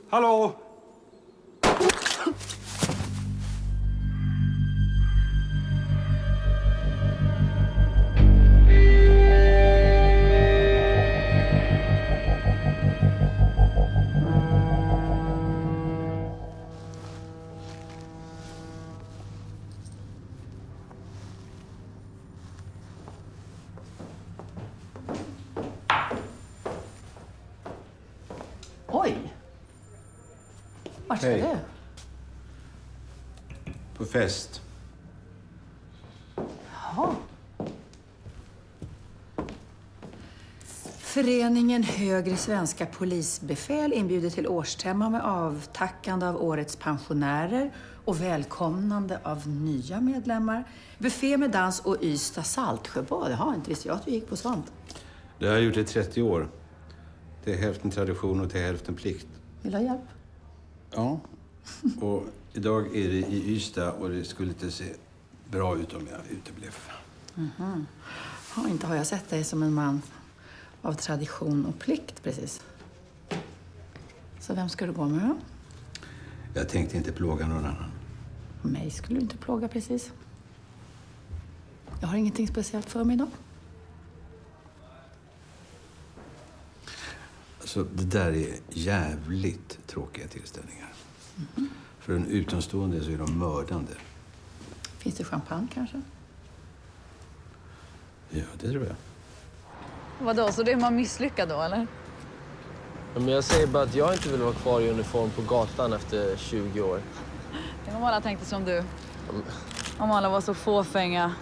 Hallå? Oj! Vart ska du? På fest. Ja. Föreningen Högre Svenska Polisbefäl inbjuder till årsstämma med avtackande av årets pensionärer och välkomnande av nya medlemmar. Buffé med dans och Ystad Saltsjöbad. Jaha, inte visste jag att du gick på sånt. Det har jag gjort i 30 år. Det är hälften tradition och det är hälften plikt. Vill du ha hjälp? Ja. Och idag är det i Ystad och det skulle inte se bra ut om jag uteblev. Mhm. Ja, inte har jag sett dig som en man av tradition och plikt precis. Så vem ska du gå med då? Jag tänkte inte plåga någon annan. Mig skulle du inte plåga precis. Jag har ingenting speciellt för mig idag. Alltså, det där är jävligt tråkiga tillställningar. Mhm. För en utomstående så är de mördande. Finns det champagne kanske? Ja, det tror jag. Vadå, så det är man misslyckad då, eller? Ja, men jag säger bara att jag inte vill vara kvar i uniform på gatan efter 20 år. Tänk om alla tänkte som du. Om alla var så fåfänga.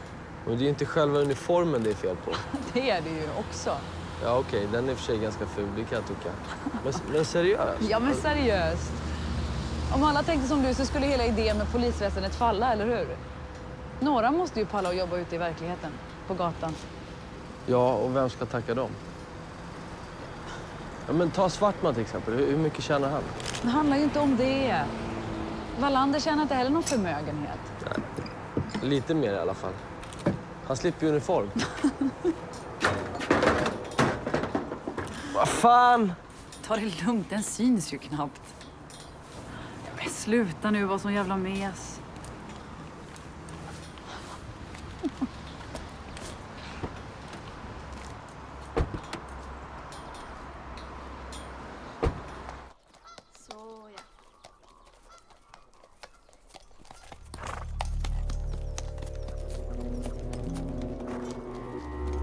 Men det är ju inte själva uniformen det är fel på. Det är det ju också. Ja, okej, den är i och för sig ganska ful, det kan jag tycka. Men seriöst? Ja, men seriöst. Om alla tänkte som du så skulle hela idén med polisväsendet falla, eller hur? Några måste ju palla och jobba ute i verkligheten, på gatan. Ja, och vem ska tacka dem? Ja, men ta Svartman till exempel. Hur mycket tjänar han? Det handlar ju inte om det. Wallander tjänar inte heller någon förmögenhet. Nej, lite mer i alla fall. Han slipper ju uniform. Vad fan! Ta det lugnt, den syns ju knappt. Men sluta nu, vad som jävla mes. Så ja.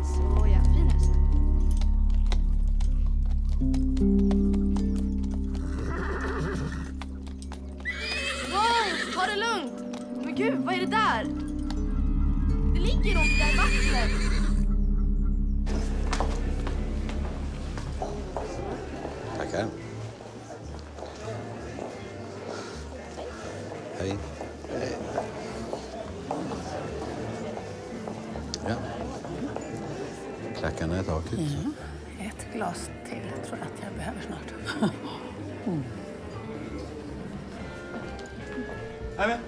Så ja, fin häst. Wow, ta det lugnt! Men gud, vad är det där? Det ligger något där i vattnet. Tackar. Hej. Ja. Klackarna är taket. Ett glas till tror jag att jag behöver snart. Nej,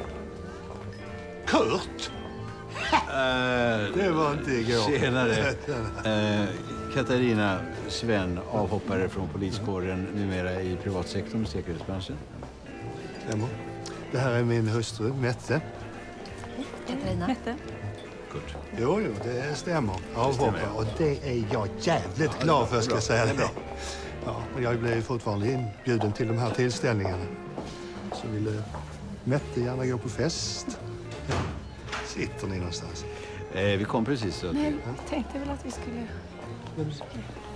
Kurt! Det var inte igår. Tjenare. Katarina Sven, avhoppare från poliskåren, numera i privatsektorn, säkerhetsbranschen. Stämmer. Det här är min hustru, Mette. Katarina. Mette. Kurt. Jo, det stämmer. Avhoppare. Och det är jag jävligt glad för, ska jag säga det. Ja, men jag blev fortfarande inbjuden till de här tillställningarna. Så ville Mette gärna gå på fest. Ja. Sitter ni någonstans? Vi kom precis. Så Nej, jag tänkte väl att vi skulle...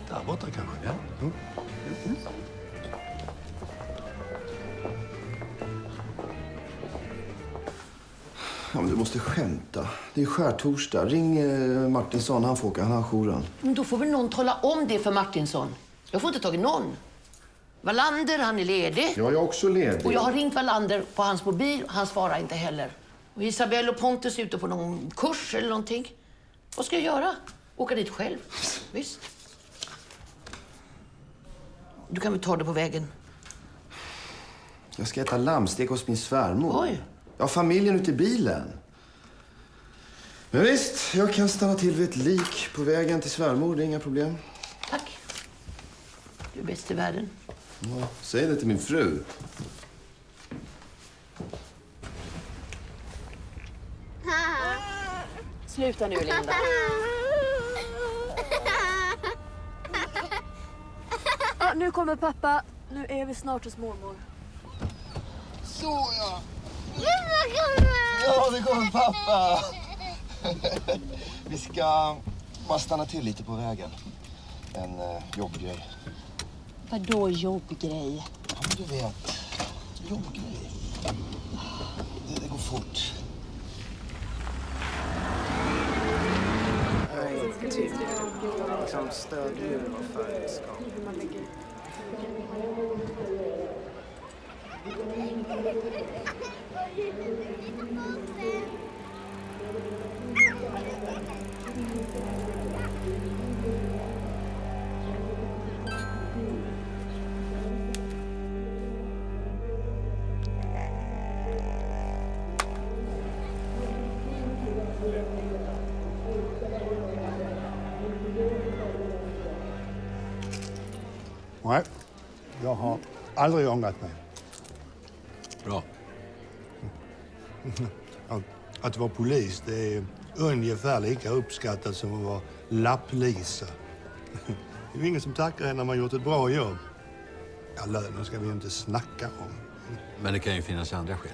Där borta kanske? Ja. Mm. Ja, men du måste skämta. Det är skärtorsdag. Ring Martinsson, han får åka. Han har jouren. Men då får väl någon tala om det för Martinsson. Jag får inte tagit någon. Wallander, han är ledig. Ja, jag är också ledig. Och jag har ringt Wallander på hans mobil. Han svarar inte heller. Och Isabelle och Pontus är ute på någon kurs eller någonting. Vad ska jag göra? Åka dit själv? Visst. Du kan väl ta det på vägen. Jag ska äta lammstek hos min svärmor. Oj. Jag har familjen ute i bilen. Men visst, jag kan stanna till vid ett lik på vägen till svärmor. Det är inga problem. Tack. Du är bäst i världen. Ja, säg det till min fru. Sluta nu, Linda. Ja, nu kommer pappa. Nu är vi snart hos mormor. Så ja! Ja, det kommer pappa! Vi ska bara stanna till lite på vägen. En jobbgrej. Vadå jobbgrej? Ja, men du vet. Jobbgrej. Det går fort. Liksom stödjur och färgskap. Nej, jag har aldrig ångrat mig. Bra. Att vara polis, det är ungefär lika uppskattat som att vara lapplisa. Det är ingen som tackar en när man gjort ett bra jobb. Ja, lönen ska vi ju inte snacka om. Men det kan ju finnas andra skäl.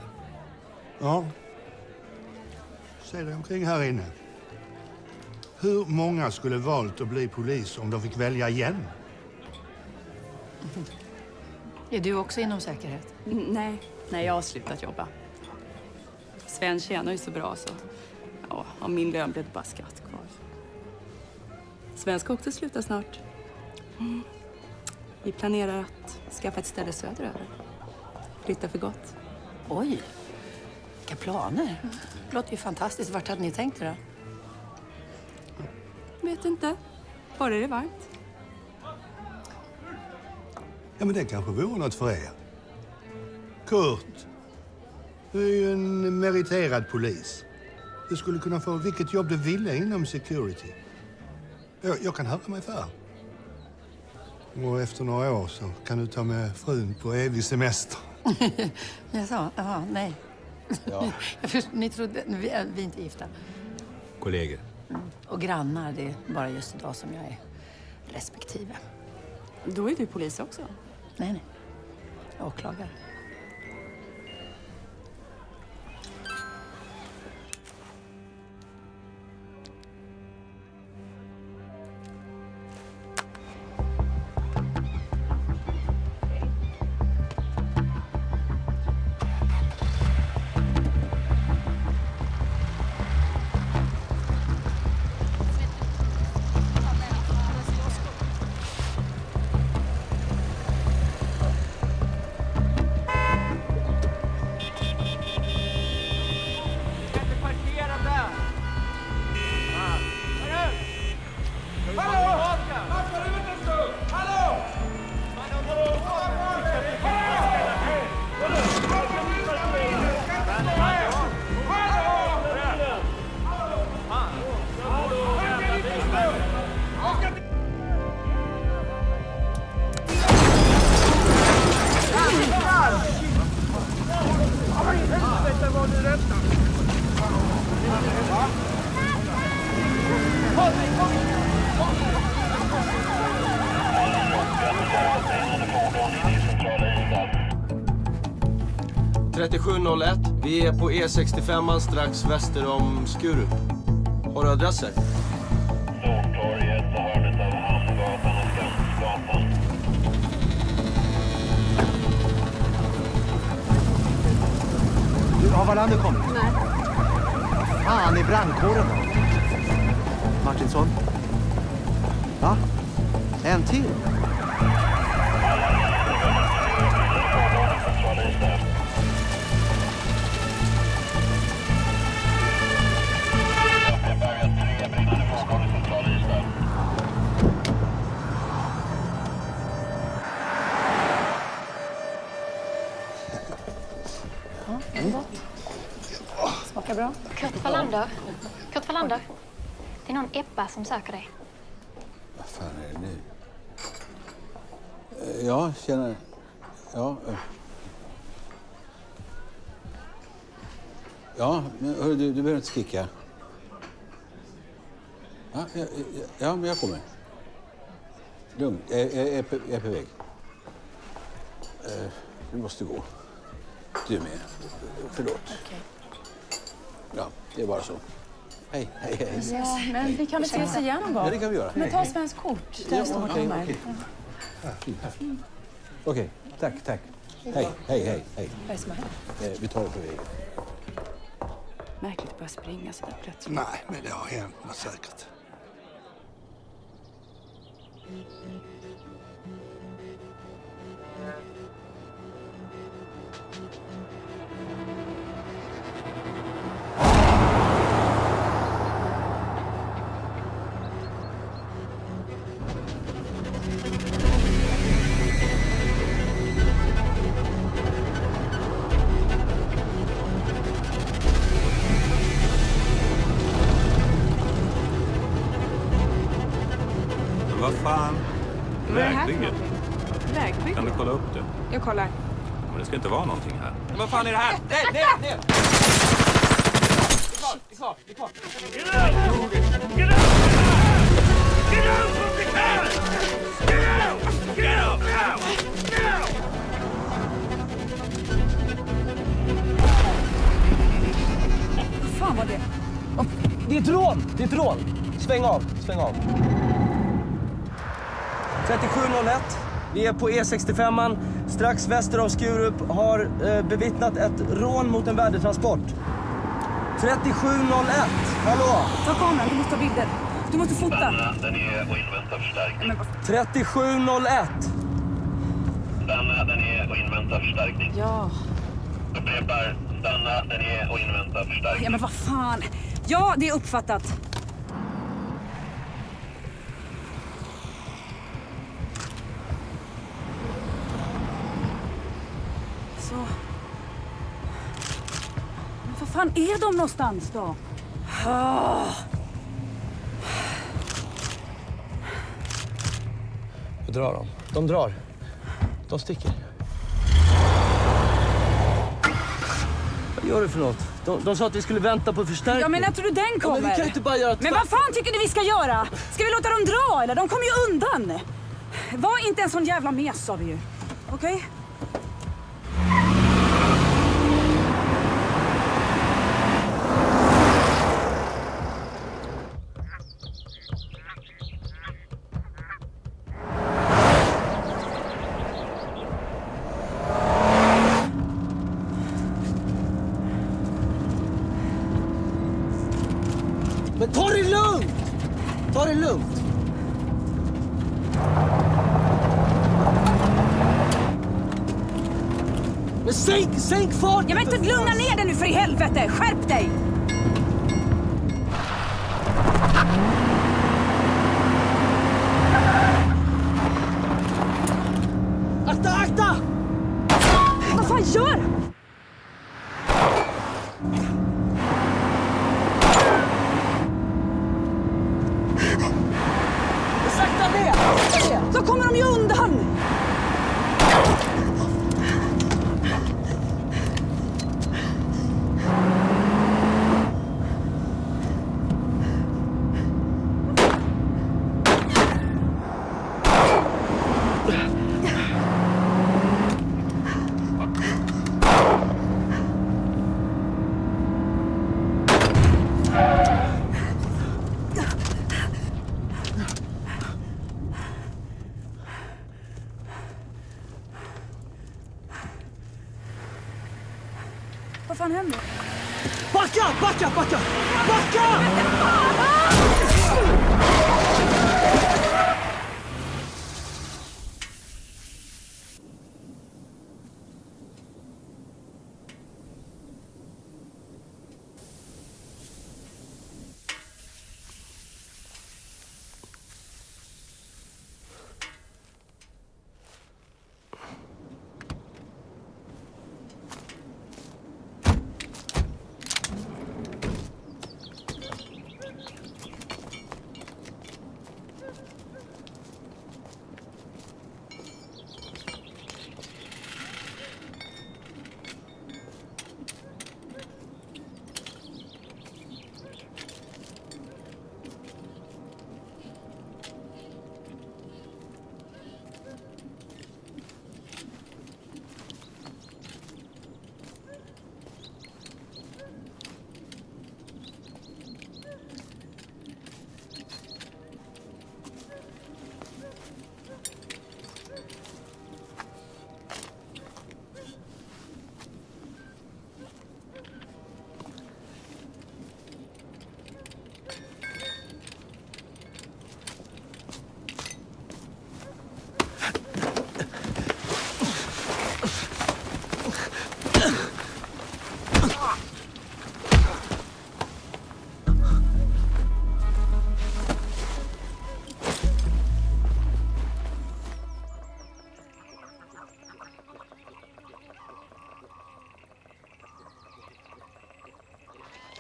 Ja. Se dig omkring här inne. Hur många skulle valt att bli polis om de fick välja igen? Är du också inom säkerhet? Nej, jag har slutat jobba. Sven tjänar ju så bra så ja, av min lön blev det bara skatt kvar. Sven ska också sluta snart. Vi planerar att skaffa ett ställe söderöver. Flytta för gott. Oj, vilka planer. Det låter ju fantastiskt. Vart hade ni tänkt er då? Vet inte. Bara är det varmt. Ja, men det kanske vore något för er. Kurt, du är ju en meriterad polis. Du skulle kunna få vilket jobb du ville inom security. Jag kan höra mig för. Och efter några år så kan du ta med frun på evig semester. Jag sa, jaha, nej. Ja. Ni trodde, vi är inte gifta. Kollegor. Och grannar, det är bara just idag som jag är respektive. Då är du polis också. Nej. Åklagare. Vi är på E65 strax väster om Skurup. Har du adresser? Stortorget och hörnet av Hamngatan och Skansgatan. Du, har Wallander kommit? Nej. Han är brandkåren då. Martinsson? Va? En till? Smakar bra. Kurt Wallander. Det är någon Ebba som söker dig. Vad fan är det nu? Ja, tjena. Ja. Ja, men hörru, du behöver inte skrika. Ja, men jag kommer. Lugn, jag är på väg. Du måste gå. Du med. Förlåt. Okej. Ja, det är bara så. Hej. Ja, men vi kan väl ses igen någon gång? Ja, det kan vi göra. Men ta svensk kort. Där står de här. Okej, tack. Hej. Vad är det som har hänt? Vi tar det på vägen. Märkligt att börja springa så där plötsligt. Nej, men det har hänt något säkert. Vad fan? Vägbygget? Vägbygget? Kan du kolla upp det? Jag kollar. Men det ska inte vara någonting här. Men vad fan är det här? ner! Det är kvar. Vad fan var det? Det är ett rån! Sväng av. 3701. Vi är på E65, strax väster om Skurup, har bevittnat ett rån mot en värdetransport. 3701, hallå? Ta kameran, du måste ta bilder. Du måste fota. Stanna där ni är och invänta förstärkning. 3701. Stanna där ni är och invänta förstärkning. Ja. Upprepar, stanna där ni är och invänta förstärkning. Ja, men vad fan. Ja, det är uppfattat. Så. Men vad fan är de någonstans då? Hur drar de? De drar. De sticker. Vad gör du för något? De sa att vi skulle vänta på förstärkning. Ja, men jag tror du den kommer. Ja, men vi kan ju inte bara göra Men vad fan tycker ni vi ska göra? Ska vi låta dem dra eller? De kommer ju undan. Var inte en sån jävla mes, sa vi ju. Okej? Men ta det lugnt! Ta det lugnt! Men sänk farten! Jag vet inte, lugna ner dig nu för i helvete! Skärp dig! Akta! Vad fan gör du? Sakta ner! Då kommer de ju undan! Vad fan händer? Backa!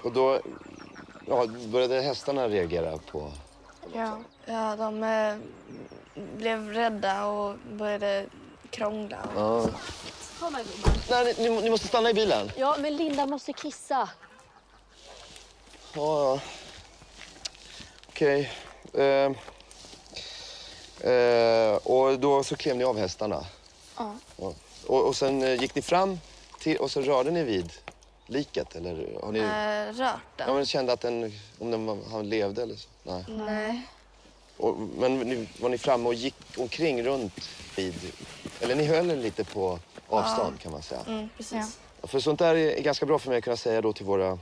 Och då började hästarna reagera på... Ja, de blev rädda och började krångla. Ja. Kom här, gumman. Nej, ni måste stanna i bilen. Ja, men Linda måste kissa. Ja. Okej. Och då så klev ni av hästarna. Ja. Och sen gick ni fram till, och så rörde ni vid liket, eller har ni... Rört den. Ja, men kände att han levde eller så? Nej. Nej. Men var ni framme och gick omkring runt vid... Eller ni höll lite på avstånd kan man säga. Precis. Ja, för sånt där är ganska bra för mig att kunna säga då till våra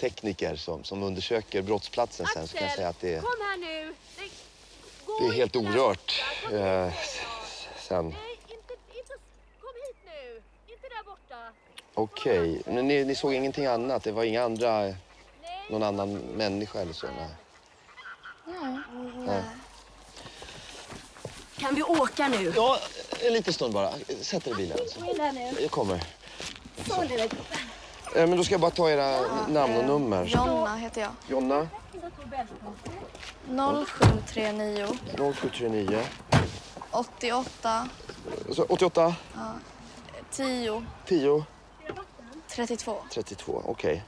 tekniker som undersöker brottsplatsen sen. Så kan jag säga att det är... Kom här nu! Det är helt orört sen. Nej, inte... Kom hit nu! Inte där borta. Okej. Men ni såg ingenting annat? Det var inga andra... Någon annan människa eller så? Nej. Kan vi åka nu? Ja, en liten stund bara. Sätt er i bilen. Gå in där nu. Jag kommer. Så, lilla gubben. Men då ska jag bara ta era namn och nummer. Jonna heter jag. Jonna? 0739. 0739. 88. 88? Ja. 10. 10? 32. 32, okej.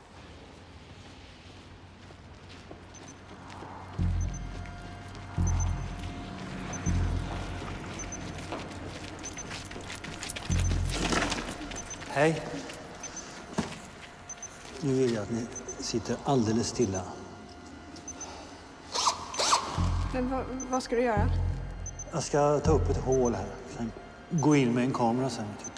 Hej. Nu vill jag att ni sitter alldeles stilla. Men vad ska du göra? Jag ska ta upp ett hål här. Sen gå in med en kamera sen och titta.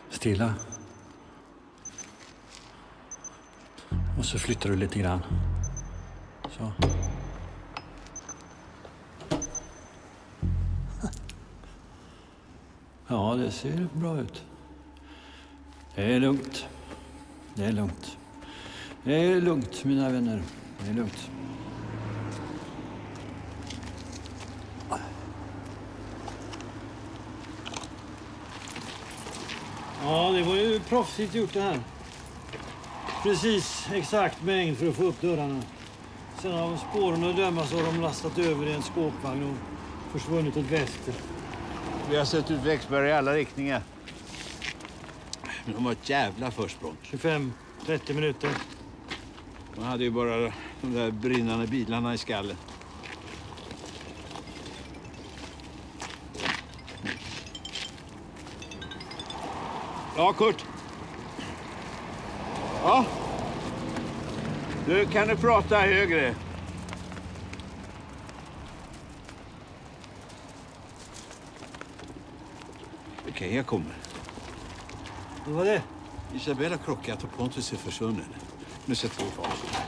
Stilla. Och så flyttar du lite grann. Så. Ja, det ser bra ut. Det är lugnt. Det är lugnt. Det är lugnt, mina vänner. Det är lugnt. Ja, det var ju proffsigt gjort det här. Precis exakt mängd för att få upp dörrarna. Sen av spåren att döma så har de lastat över i en skåpvagn och försvunnit åt väster. Vi har sett ut växtberg i alla riktningar. Men de var ett jävla försprång. 25-30 minuter. Man hade ju bara de där brinnande bilarna i skallen. Ja, Kurt. Ja. Nu kan du prata högre. Okej, jag kommer. Vad var det? Isabella krockat och Pontus är försvunnen. Nu sätter vi fart.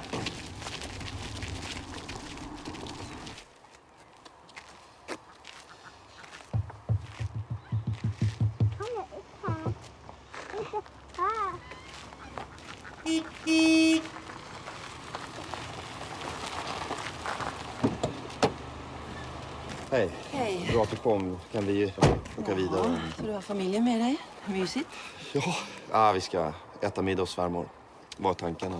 Hej. Hej. Bra att du kom. Kan vi åka vidare? Så du har familjen med dig? Mysigt. Ja, vi ska äta middag hos svärmor. Vad är tankarna?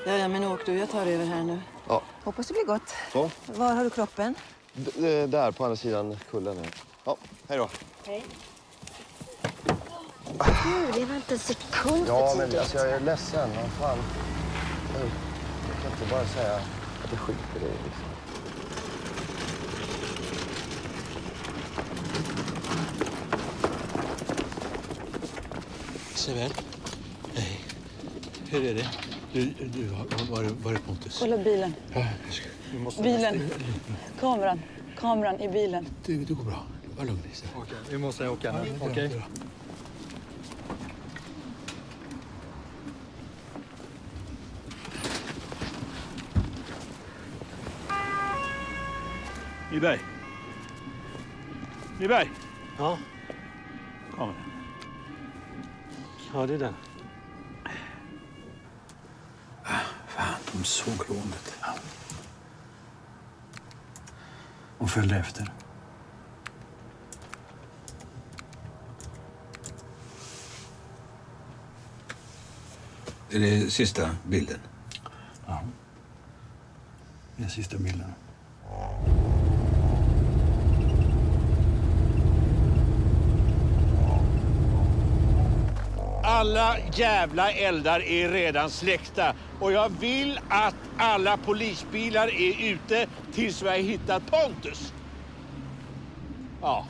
Ja, men åk du. Jag tar över här nu. Ja. Hoppas det blir gott. Så. Var har du kroppen? Där, på andra sidan kullen. Ja, hej då. Hej. Gud, det var inte en sekund för Ja, men tidigt. alltså, jag är ledsen. Vad fan. Jag kan inte bara säga att det skiter i det. Liksom. Isabel. Hej. Hur är det? Var är Pontus? Kolla bilen. Ja, vi måste... Bilen. Kameran i bilen. Det går bra. Var lugn, Isabel. Okej, vi måste åka nu. Okej. Nyberg. Nyberg! Ja? Kom. Ja, det är den. Fan, de såg rånet. Och följde efter. Är det sista bilden? Ja. Det är sista bilden. Alla jävla eldar är redan släckta och jag vill att alla polisbilar är ute tills vi har hittat Pontus. Ja,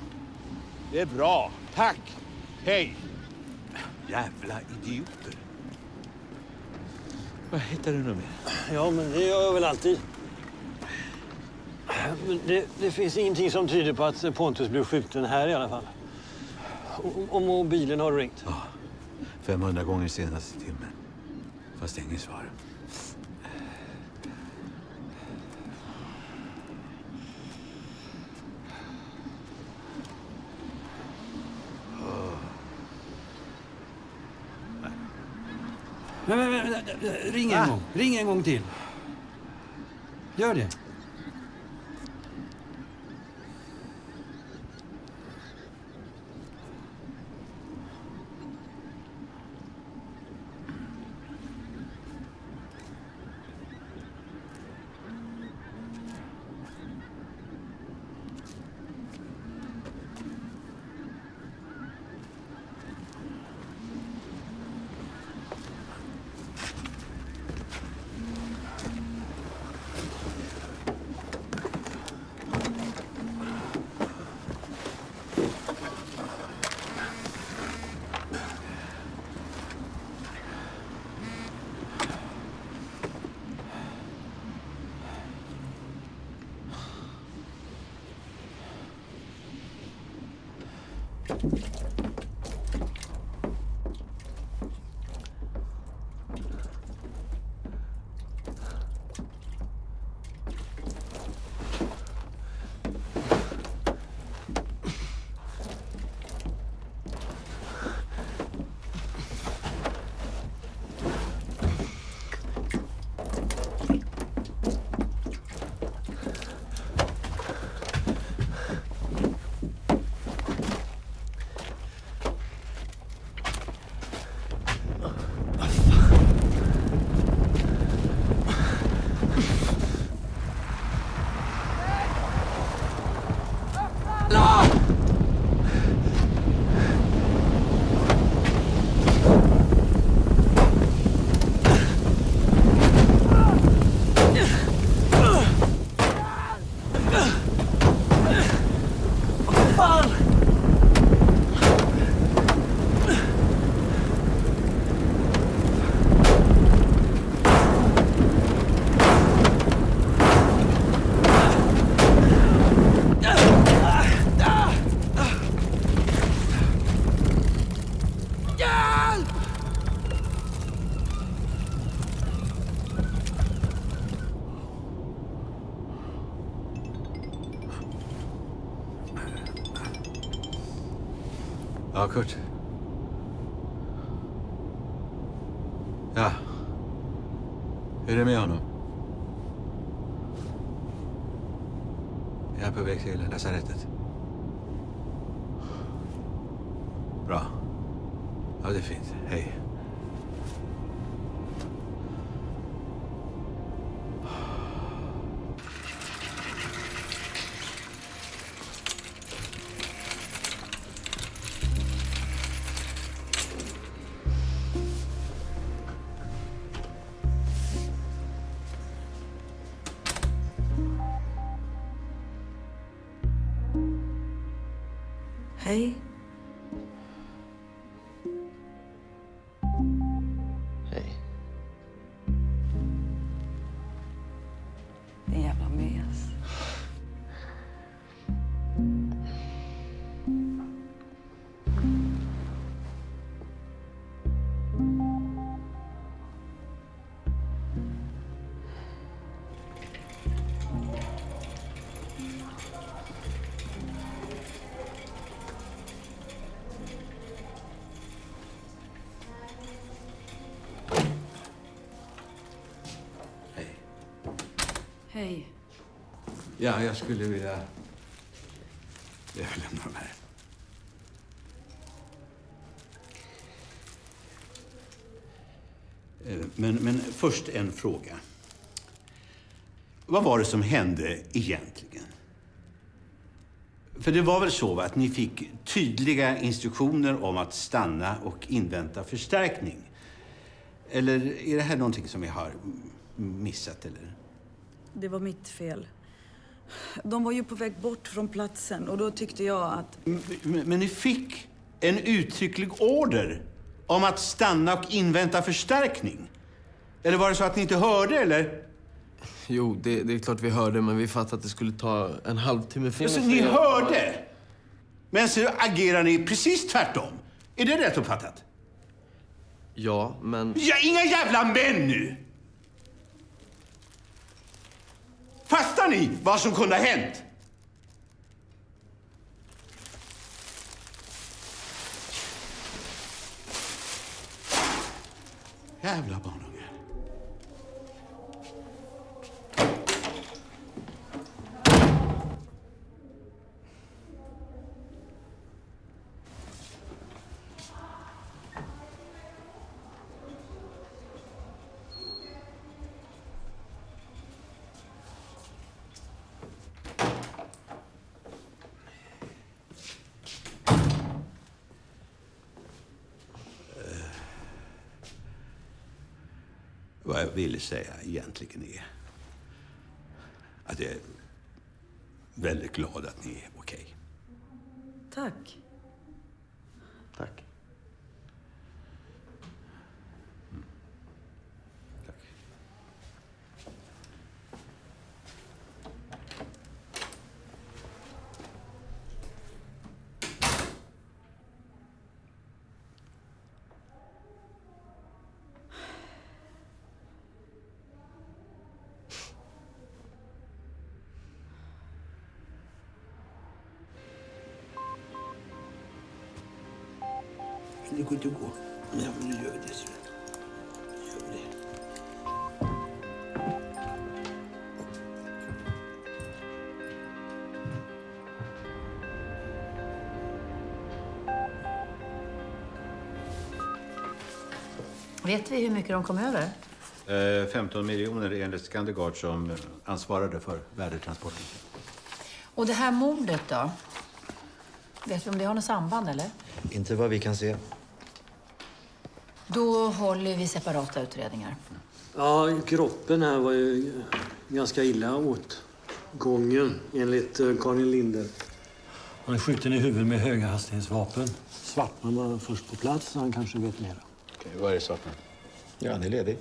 det är bra. Tack. Hej. Jävla idioter. Vad hittar du nu med? Ja, men det gör jag väl alltid. Men det finns ingenting som tyder på att Pontus blev skjuten här i alla fall. Och mobilen har ringt. Ja, 500 gånger senaste timmen. Fast inget svar. Men, ring en gång. Ring en gång till. Gör det. Ja, Kurt. Ja. Hur är det med honom? Jag är på väg till lasarettet. Bra. Ja, det är fint. Hej. Hej. Hej. En jävla mes. Hej. Ja, jag skulle vilja överlämna de här. Men först en fråga. Vad var det som hände egentligen? För det var väl så att ni fick tydliga instruktioner om att stanna och invänta förstärkning? Eller är det här någonting som jag har missat, eller? Det var mitt fel. De var ju på väg bort från platsen och då tyckte jag att... Men ni fick en uttrycklig order om att stanna och invänta förstärkning? Eller var det så att ni inte hörde, eller? Jo, det är klart vi hörde, men vi fattade att det skulle ta en halvtimme. Så ni hörde? Men så agerar ni precis tvärtom. Är det rätt uppfattat? Ja, men... Ja, inga jävla män nu! Fattar ni vad som kunde ha hänt? Jävla barnungar. Vad jag ville säga egentligen är att jag är väldigt glad att ni är okej. Tack. Tack. Tack. Det går inte att gå. Nej, men nu gör vi det. Så. Gör vi det. Vet vi hur mycket de kom över? 15 miljoner enligt Skandegard som ansvarade för värdetransporten. Och det här mordet då? Vet vi om det har något samband, eller? Inte vad vi kan se. Då håller vi separata utredningar. Ja, kroppen här var ju ganska illa åtgången enligt Karin Linder. Han är skjuten i huvudet med höghastighetsvapen. Svartman var först på plats, så han kanske vet mer. Okej, vad är det Svartman? Ja, han är ledig.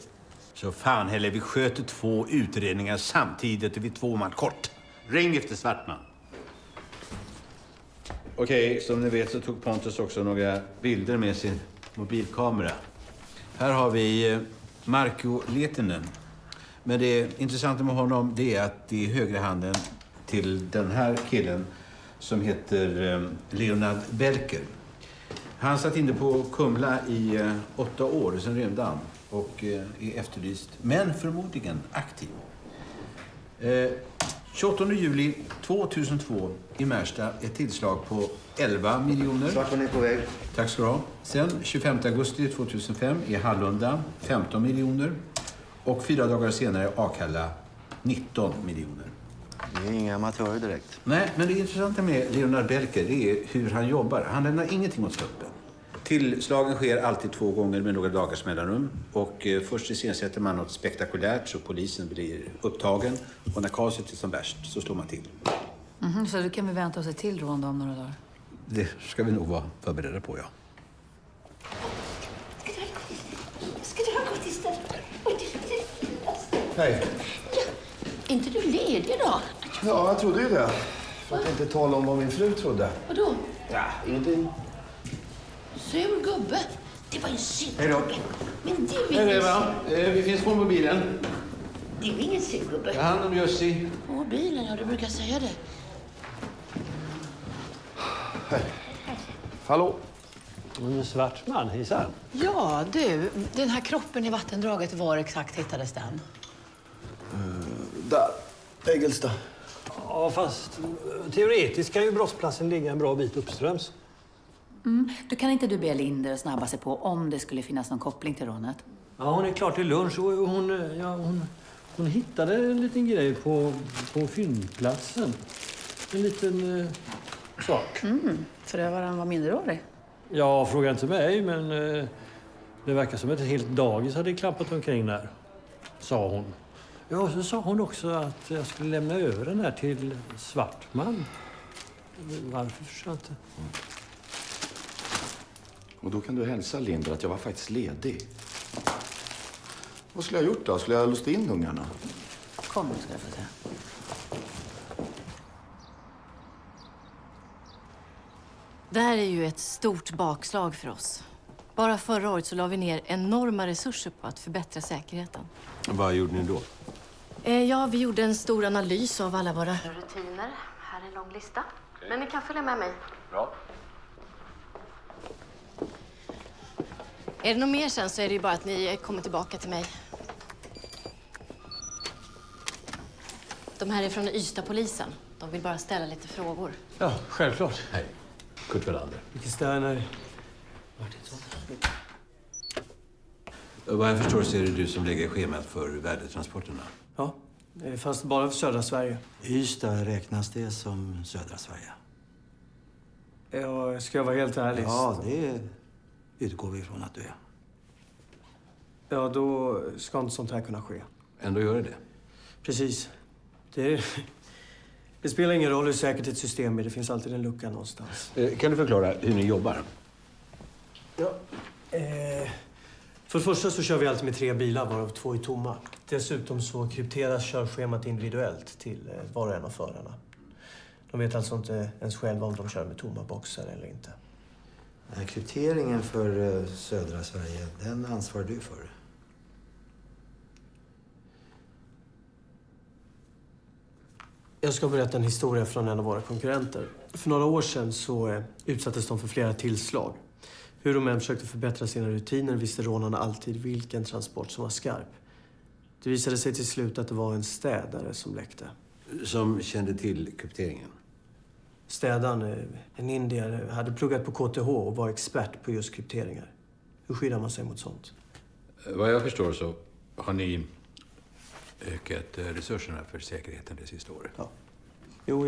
Så fan heller, vi sköter 2 utredningar samtidigt och vi 2 man kort. Ring efter Svartman. Okej, som ni vet så tog Pontus också några bilder med sin mobilkamera. Här har vi Marko Lehtinen. Men det intressanta med honom det är att det är högra handen till den här killen som heter Leonard Belker. Han satt inne på Kumla i 8 år, sen rymde han och är efterlyst, men förmodligen aktiv. 28 juli 2002 i Märsta ett tillslag på 11 miljoner. Svartman är på väg. Tack ska du ha. Sen 25 augusti 2005 i Hallunda 15 miljoner. Och 4 dagar senare Akalla 19 miljoner. Det är inga amatörer direkt. Nej, men det intressanta med Leonard Belker det är hur han jobbar. Han lämnar ingenting åt slumpen. Tillslagen sker alltid 2 gånger med några dagars mellanrum. Och först iscensätter man något spektakulärt så polisen blir upptagen. Och när kaoset är som värst så slår man till. Så då kan vi vänta oss ett till rån om några dagar? Det ska vi nog vara förberedda på, ja. Ska du ha gått istället? Hej. Är inte du ledig då? Ja, jag trodde ju det. För att inte tala om vad min fru trodde. Vadå? Ja, ingenting. Sur gubbe. Det var en sur Hej då. gubbe. Men du Hej är Eva, vi finns på mobilen. Du är ingen sur gubbe. Ta hand om Jussi. På mobilen, ja, du brukar säga det. Hej. Hallå? En Svartman, hejsan. Ja, du. Den här kroppen i vattendraget, var exakt hittades den? Där. Hägelsta. Ja, fast teoretiskt kan ju brottsplatsen ligga en bra bit uppströms. Du kan inte du be Linder snabba sig på om det skulle finnas någon koppling till rånet? Ja, hon är klar till lunch och hon hittade en liten grej på fyndplatsen. En liten sak. Förövaren var minderårig? Ja, fråga inte mig, men det verkar som att ett helt dagis hade klappat omkring där, sa hon. Ja, så sa hon också att jag skulle lämna över den här till Svartman. Varför förstår jag inte. Och då kan du hälsa Linder att jag var faktiskt ledig. Vad skulle jag ha gjort då? Skulle jag ha låst in ungarna? Kom, ska jag få se. Det här är ju ett stort bakslag för oss. Bara förra året så la vi ner enorma resurser på att förbättra säkerheten. Vad gjorde ni då? Ja, vi gjorde en stor analys av alla våra rutiner. Här är en lång lista. Men ni kan följa med mig. Bra. Är det något mer sen så är det ju bara att ni kommer tillbaka till mig. De här är från Ystad-polisen. De vill bara ställa lite frågor. Ja, självklart. Hej. Kurt Wallander. Vilken Sterner. Vad jag förstår så är det du som lägger schemat för värdetransporterna. Ja, fast bara för södra Sverige. Ystad räknas det som södra Sverige? Ja, ska jag vara helt ärlig? Ja, det utgår vi ifrån att du är. Ja, då ska inte sånt här kunna ske. Ändå gör det. Precis. Det spelar ingen roll hur säkert ett system är. Det finns alltid en lucka någonstans. Kan du förklara hur ni jobbar? Ja. För det första så kör vi alltid med 3 bilar, varav 2 är tomma. Dessutom så krypteras körschemat individuellt till var och en av förarna. De vet alltså inte ens själva om de kör med tomma boxar eller inte. Krypteringen för södra Sverige, den ansvarar du för. Jag ska berätta en historia från en av våra konkurrenter. För några år sedan så utsattes de för flera tillslag. Hur de än försökte förbättra sina rutiner visste rånarna alltid vilken transport som var skarp. Det visade sig till slut att det var en städare som läckte. Som kände till krypteringen? Städaren, en indier, hade pluggat på KTH och var expert på just krypteringar. Hur skyddar man sig mot sånt? Vad jag förstår så har ni ökat resurserna för säkerheten det sista året. Ja. Jo,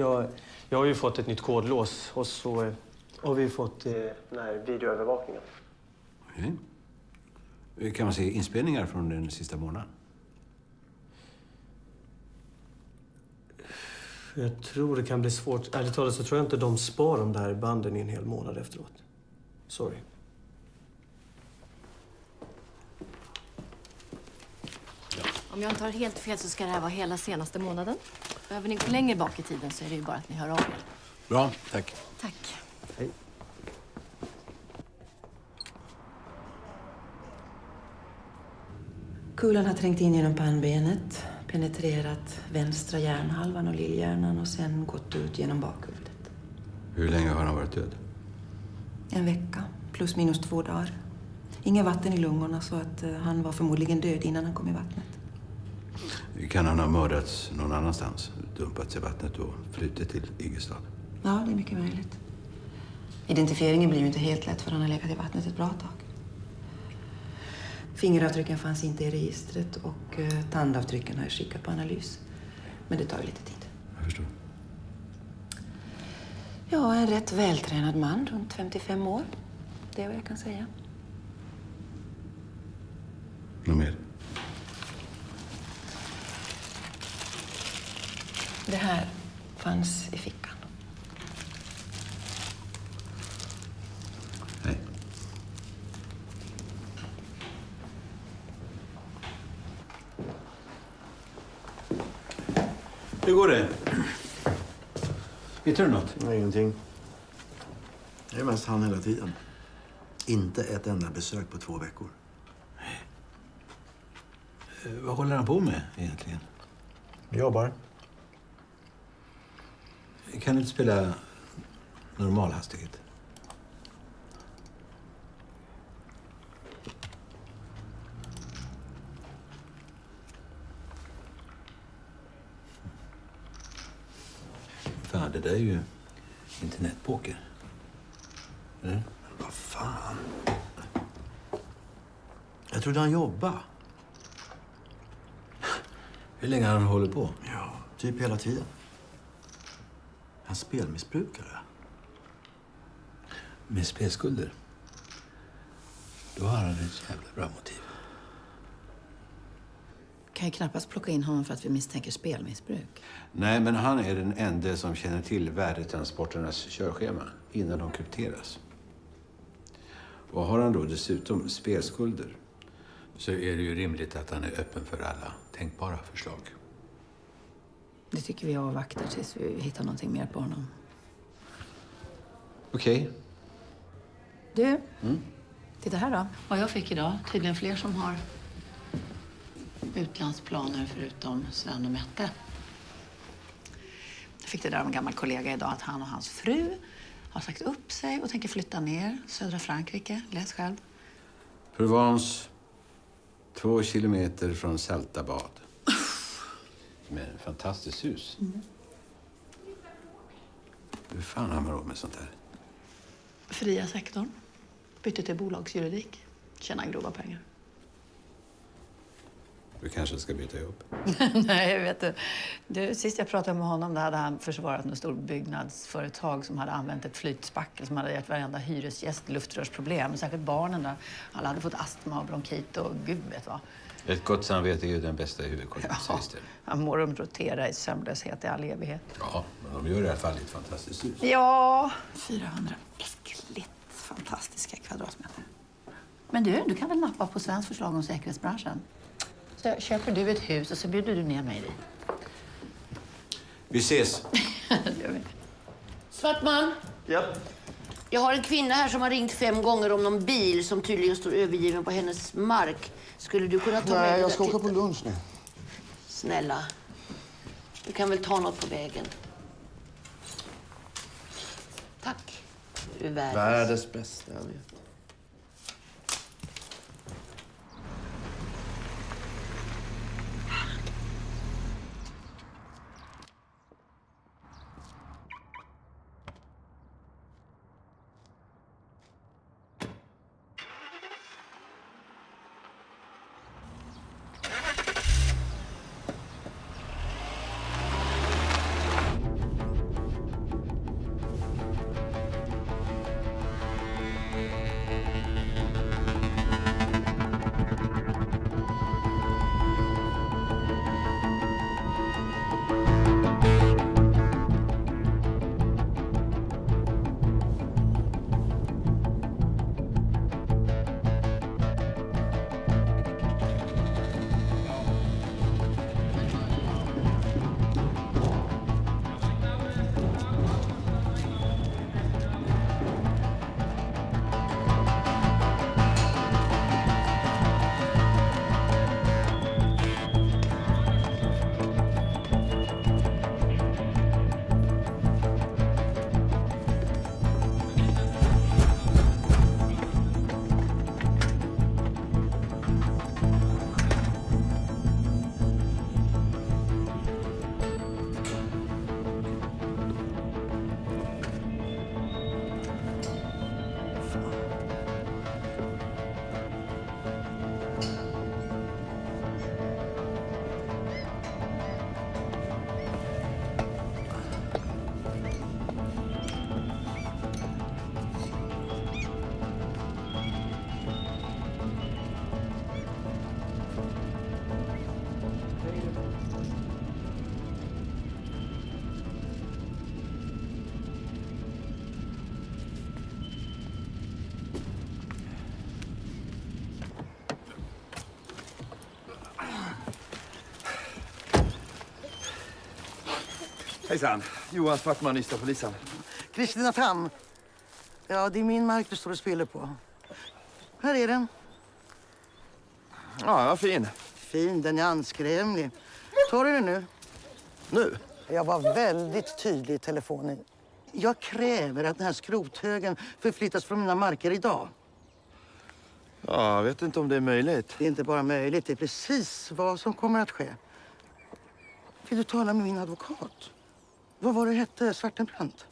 jag har ju fått ett nytt kodlås och så har vi fått den här videoövervakningen. Okej. Kan man se inspelningar från den sista månaden? Jag tror det kan bli svårt. Ärligt talat så tror jag inte de spar de där banden i en hel månad efteråt. Sorry. Om jag inte har helt fel så ska det här vara hela senaste månaden. Behöver ni gå längre bak i tiden så är det ju bara att ni hör av er. Bra, tack. Tack. Hej. Kulan har trängt in genom pannbenet, penetrerat vänstra hjärnhalvan och lillhjärnan och sen gått ut genom bakhuvudet. Hur länge har han varit död? En vecka, plus minus 2 dagar. Inget vatten i lungorna så att han var förmodligen död innan han kom i vattnet. Kan han ha mördats någon annanstans? Dumpats i vattnet och flutit till Igelstad? Ja, det är mycket möjligt. Identifieringen blir ju inte helt lätt för han har legat i vattnet ett bra tag. Fingeravtrycken fanns inte i registret och tandavtrycken har jag skickat på analys. Men det tar ju lite tid. Jag förstår. Ja, en rätt vältränad man, runt 55 år. Det är vad jag kan säga. Något mer? Det här fanns i fickan. Hej. Hur går det? Hittar du något? Nej, ingenting. Det är mest han hela tiden. Inte ett enda besök på 2 veckor. Vad håller han på med egentligen? Jobbar. Kan du inte spela normal hastighet? det där är ju internetpoker. Eller? Vad fan? Jag trodde han jobbade. Hur länge har han hållit på? Ja, typ hela tiden. Han spelmissbrukare. Med spelskulder? Då har han ett jävla bra motiv. Kan ju knappast plocka in honom för att vi misstänker spelmissbruk. Nej, men han är den enda som känner till värdetransporternas körschema innan de krypteras. Och har han då dessutom spelskulder så är det ju rimligt att han är öppen för alla tänkbara förslag. Det tycker vi avvaktar tills vi hittar någonting mer på honom. Okej. Du, titta här då. Vad jag fick idag. Tydligen fler som har utlandsplaner förutom Sven och Mette. Jag fick det där av en gammal kollega idag att han och hans fru har sagt upp sig och tänker flytta ner södra Frankrike. Läs själv. Provence, 2 kilometer från Saltabad. Med ett fantastiskt hus. Hur fan har man råd med sånt här? Fria sektorn. Bytte till bolagsjuridik. Tjänar grova pengar. Du kanske ska byta jobb. Nej, vet du. Sist jag pratade med honom då hade han försvarat något stort byggnadsföretag som hade använt ett flytspackel som hade gett varenda hyresgäst luftrörsproblem. Särskilt barnen där. Alla hade fått astma och bronkit och gud vet vad. Ett gott samvete är ju den bästa huvudkorten, sägs det. Han må de rotera i sömnlöshet i all evighet. Ja, men de gör i alla fall ett fantastiskt hus. Ja, 400 äckligt fantastiska kvadratmeter. Men du kan väl nappa på Svens förslag om säkerhetsbranschen? Så köper du ett hus och så bjuder du ner mig dit. Vi ses. Svartman. Ja. Jag har en kvinna här som har ringt 5 gånger om någon bil som tydligen står övergiven på hennes mark. Skulle du kunna ta med Nej, den jag ska där? åka på lunch nu. Snälla. Du kan väl ta något på vägen. Tack. Du är Världens bästa, jag vet. Hejsan. Johan Svartman, Ystad-polisen. Kristina Tam. Ja, det är min mark du står och spelar på. Här är den. Ja, fin. Fin, den är anskrämlig. Tar du den nu? Nu? Jag var väldigt tydlig i telefonen. Jag kräver att den här skrothögen förflyttas från mina marker idag. Ja, jag vet inte om det är möjligt. Det är inte bara möjligt, det är precis vad som kommer att ske. Vill du tala med min advokat? Vad var det hette? Svartenbrandt?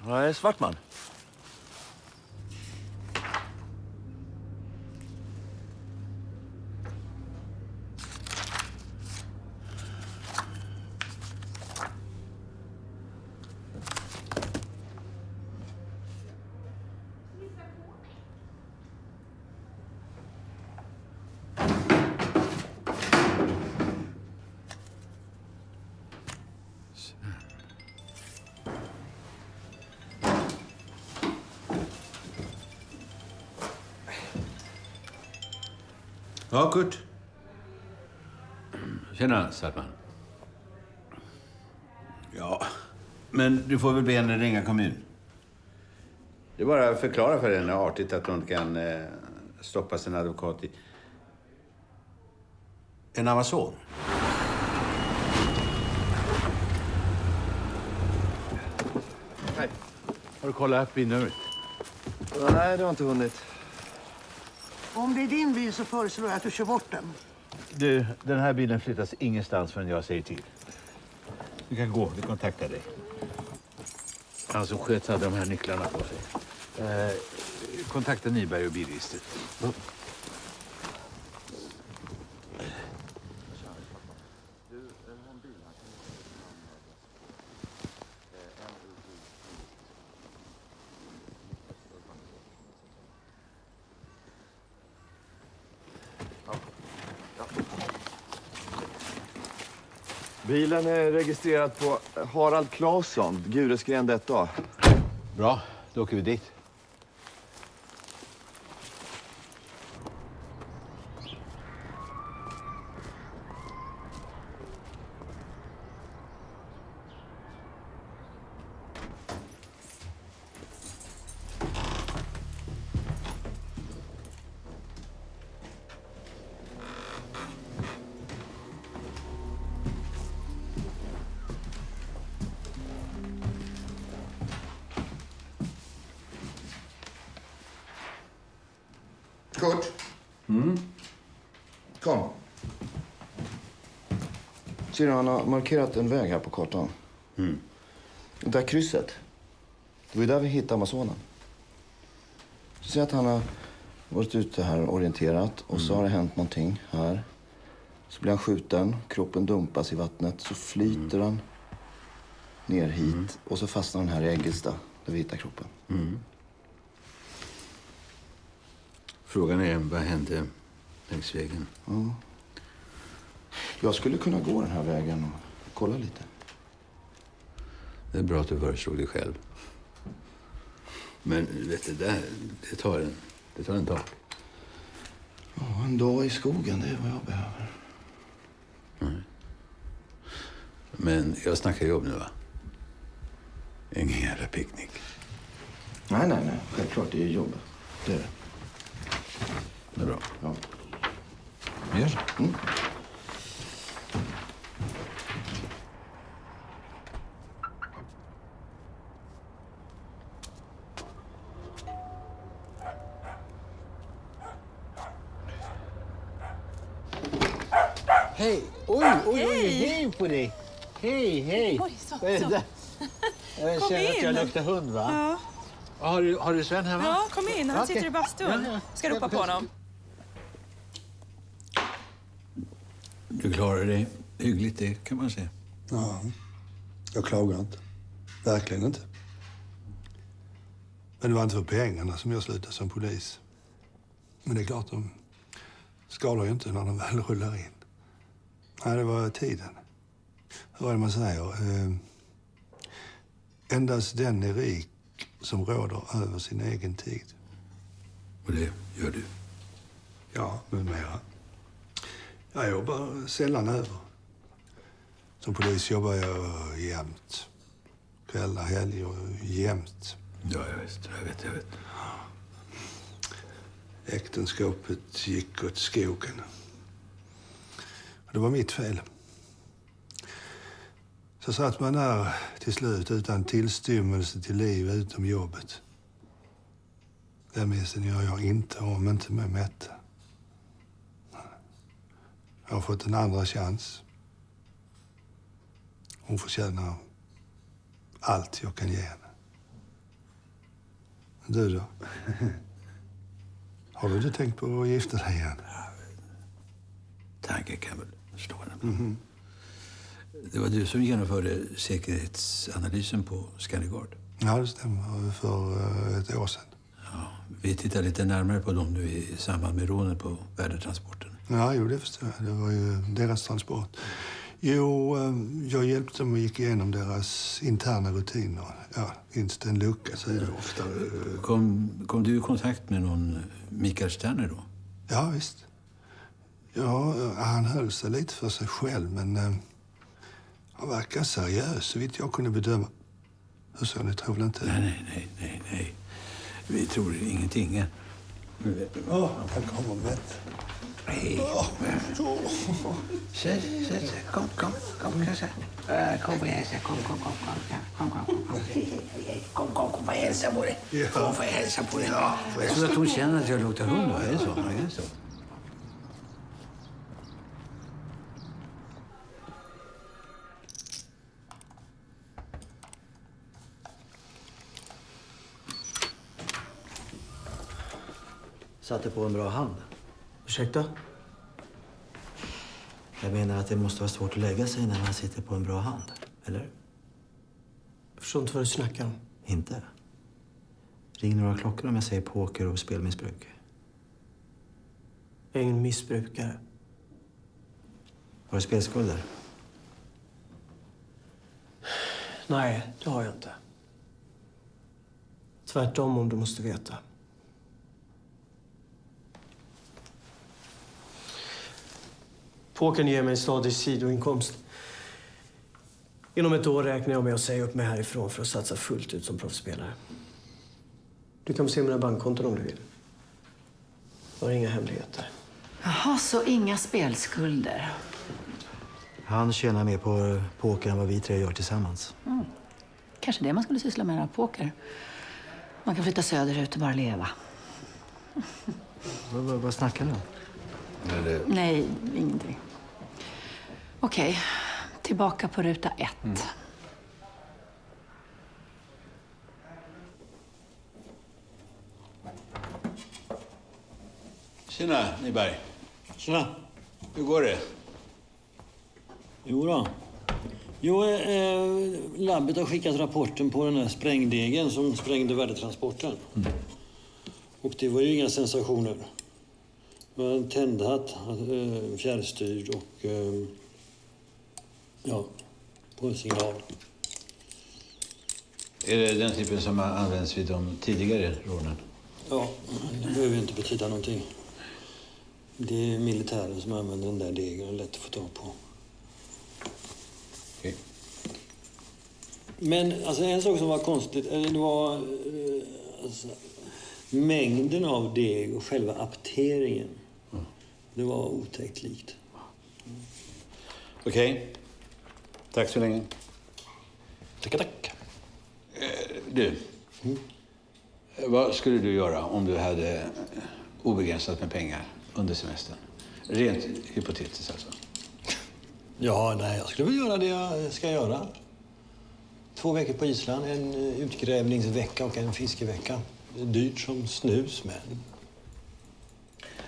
Nej, Svartman. Ja, Kurt. Tjena, Svartman. Ja, men du får väl be henne ringa kommun. Det är bara att förklara för henne artigt att hon kan stoppa sin advokat i en Amazon. Hej. Har du kollat bilnumret? Nej, det har inte hunnit. Om det är din bil så föreslår jag att du kör bort den. Du, den här bilen flyttas ingenstans förrän jag säger till. Du kan gå, vi kontaktar dig. Han som sköts hade de här nycklarna på sig. Kontakta Nyberg och bilregistret. Bilen är registrerad på Harald Claesson, Guresgren 1A. Bra, då åker vi dit. Kurt. Kom. Ser du, han har markerat en väg här på kartan. Det där krysset. Det var ju där vi hittade Amazonen. Så ser att han har varit ute här och orienterat. Och så har det hänt någonting här. Så blir han skjuten. Kroppen dumpas i vattnet. Så flyter han ner hit. Och så fastnar han här i Äggesta. Där vi hittar kroppen. Frågan är, vad hände längs vägen? Ja. Jag skulle kunna gå den här vägen och kolla lite. Det är bra att du föreslog dig själv. Men vet du, det tar en dag. Ja, en dag i skogen, det är vad jag behöver. Men jag snackar jobb nu, va? Ingen jävla picknick. Nej. Självklart, det är jobb. Det är det. Det är bra. Ja. Vi gör så. Hej! Oj, hej på dig! Hej! Oj, så. Vad är det där? Jag Kom känner att jag in. luktar hund, va? Ja. Har du Sven hemma? Ja, kom in. Han Okej. sitter i bastun. Ja. Ska ropa på honom. Du klarar dig hyggligt, det kan man säga. Ja, jag klagar inte. Verkligen inte. Men det var inte för pengarna som jag slutade som polis. Men det är klart, de skadar ju inte när de väl rullar in. Nej, det var tiden. Hur är det man säger? Endast den är rik som råder över sin egen tid. Och det gör du? Ja, numera. Jag jobbar sällan över. Som polis jobbar jag jämt. Kvällar, helger, jämt. Ja, jag vet. Äktenskapet gick åt skogen. Det var mitt fel. Så satt man där till slut utan tillstymmelse till liv utom jobbet. Den missen gör jag inte om inte med Mette. Jag har fått en andra chans. Hon förtjänar allt jag kan ge henne. Du då? Har du inte tänkt på att gifta dig igen? Tanken kan väl slå henne. Det var du som genomförde säkerhetsanalysen på Scandigard. Ja, det stämmer. För ett år sedan. Ja, vi tittar lite närmare på dem nu i samband med rånet på värdetransporten. Ja, jo, det förstår jag. Det var ju deras transport. Jo, jag hjälpte dem och gick igenom deras interna rutiner. Ja, finns det en lucka så är det ofta... Kom du i kontakt med någon Mikael Sterner då? Ja, visst. Ja, han höll sig lite för sig själv, men han verkar seriös så vitt jag kunde bedöma. Hur så, ni tror väl inte? Nej. Vi tror ingenting. Han kommer med. Nej. Sätt. Kom. Kom och hälsa. Kom och hälsa på dig. Kom och hälsa på dig. Jag tror att hon känner att jag luktar hund. Är det så? Satte på en bra hand. Ursäkta? Jag menar att det måste vara svårt att lägga sig när man sitter på en bra hand. Eller? Jag förstår inte vad du snackar om. Inte? Ring några klockor om jag säger poker och spelmissbruk. Jag är ingen missbrukare. Har du spelskulder? Nej, det har jag inte. Tvärtom om du måste veta. Pokern ger mig en stadig sidoinkomst. Inom ett år räknar jag med att säga upp mig härifrån för att satsa fullt ut som proffsspelare. Du kan se mina bankkonton om du vill. Jag har inga hemligheter. Jaha, så inga spelskulder. Han tjänar mer på poker än vad vi tre gör tillsammans. Kanske det man skulle syssla med, poker. Man kan flytta söderut och bara leva. Vad snackar du om? Nej, ingenting. Okej, tillbaka på ruta 1. Tjena, Nyberg. Tjena. Hur går det? Labbet har skickat rapporten på den här sprängdegen som sprängde värdetransporten. Och det var ju inga sensationer. Det var en tändhatt, fjärrstyrd och på en signal. Är det den typen som har använts vid de tidigare rånen? Ja, det behöver ju inte betyda någonting. Det är militären som använder den där degen och lätt att få tag på. Okej. Men alltså, en sak som var konstigt, det var mängden av deg och själva apteringen. Det var otäckt likt. Okej. Tack så länge. Tack. Du. Vad skulle du göra om du hade obegränsat med pengar under semestern? Rent hypotetiskt alltså. Jag skulle väl göra det jag ska göra. 2 veckor på Island, en utgrävningsvecka och en fiskevecka. Det är dyrt som snus,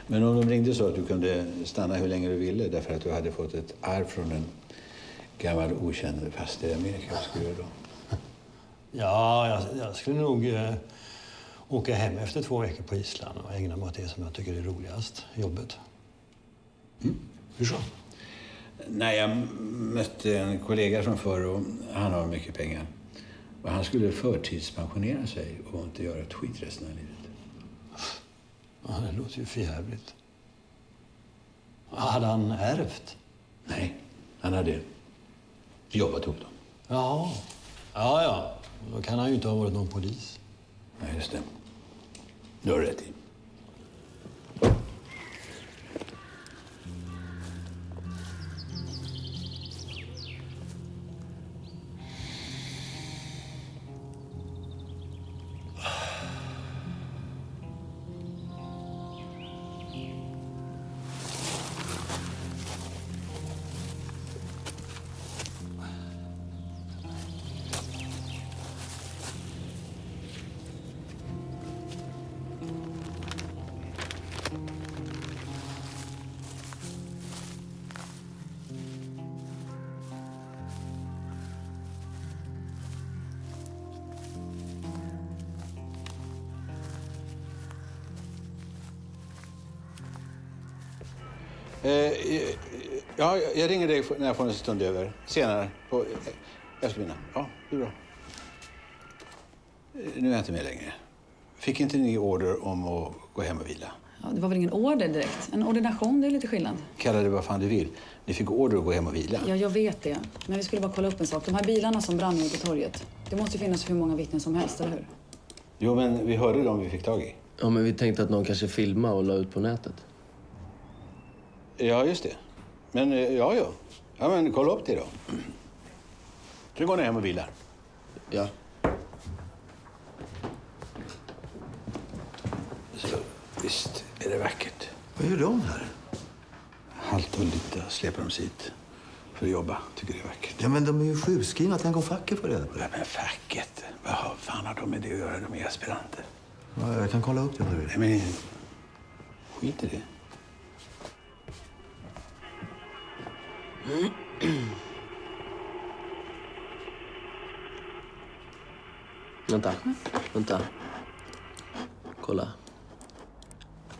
Men om de ringde så att du kunde stanna hur länge du ville därför att du hade fått ett arv från en gammal okänd faster i Amerika, vad skulle du då? Ja, jag skulle nog åka hem efter 2 veckor på Island och ägna mig åt det som jag tycker är roligast, jobbet. Hur så? Nej, jag mötte en kollega från förr och han har mycket pengar. Och han skulle förtidspensionera sig och inte göra ett skit resten av livet. Ja, det låter ju förjävligt. Hade han ärvt? Nej, han hade jobbat ihop dem. Ja. Då kan han ju inte ha varit någon polis. Nej, just det. Du har rätt i. Ja, jag ringer dig när jag får en stund över. Senare, på eftermiddagen. Ja, det är bra. Nu är jag inte med längre. Fick inte ni order om att gå hem och vila? Ja, det var väl ingen order direkt. En ordination, det är lite skillnad. Kalla det vad fan du vill. Ni fick order att gå hem och vila. Ja, jag vet det. Men vi skulle bara kolla upp en sak. De här bilarna som brann ute på torget. Det måste finnas hur många vittnen som helst, eller hur? Jo, men vi hörde dem vi fick tag i. Ja, men vi tänkte att någon kanske filmade och la ut på nätet. Ja, just det. Men ja. Ja, men kolla upp det då. Så går ni hem och vilar. Ja. Så visst är det vackert. Vad gör de här? Halt och lite släpar de hit för att jobba. Tycker det är vackert. Ja, men de är ju sjukskrivna. Tänk om facket får reda på det. Ja, men facket? Vad fan har de med det att göra? De är aspiranter. Ja, jag kan kolla upp det om du vill. Nej, men skit i det. Vänta. Kolla.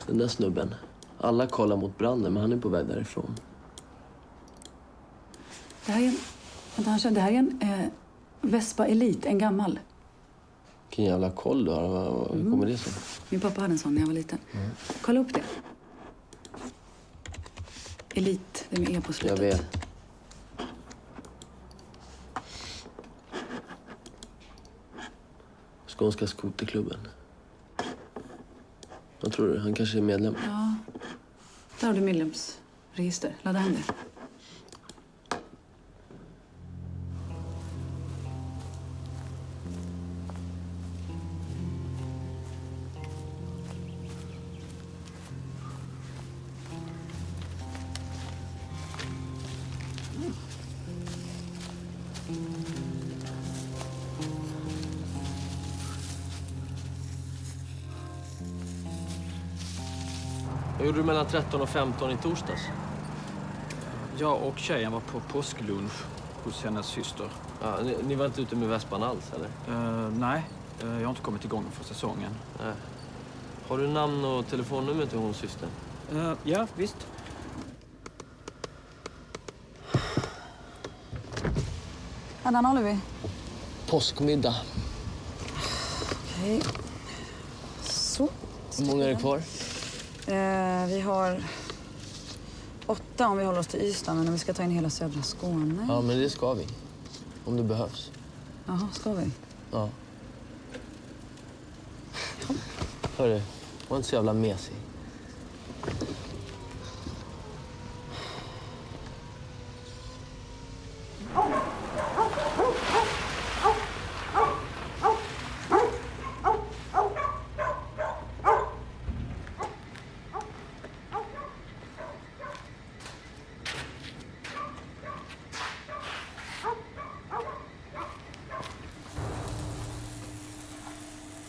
Den där snubben. Alla kollar mot branden, men han är på väg därifrån. Det här är en... Vänta, det här är en Vespa Elite, en gammal. Vilken jävla koll du har. Hur kommer det sig? Min pappa hade en sån när jag var liten. Kolla upp det. Elite, det är med E på slutet. Jag vet. Skånska skoterklubben. Vad tror du? Han kanske är medlem? Ja. Där har du medlemsregister. Ladda hem det. Vad gjorde du mellan 13 och 15 i torsdags? Jag och tjejen var på påsklunch hos hennes syster. Ja, ni var inte ute med vespan alls, eller? Nej, jag har inte kommit igång för säsongen. Har du namn och telefonnummer till hon systern? Ja, visst. När håller vi? Påskmiddag. Okej. Så. Hur många är det kvar? Vi har 8 om vi håller oss till Ystad, men om vi ska ta in hela södra Skåne. Ja, men det ska vi. Om det behövs. Jaha, ska vi? Ja. Hörru, var inte så jävla mesig.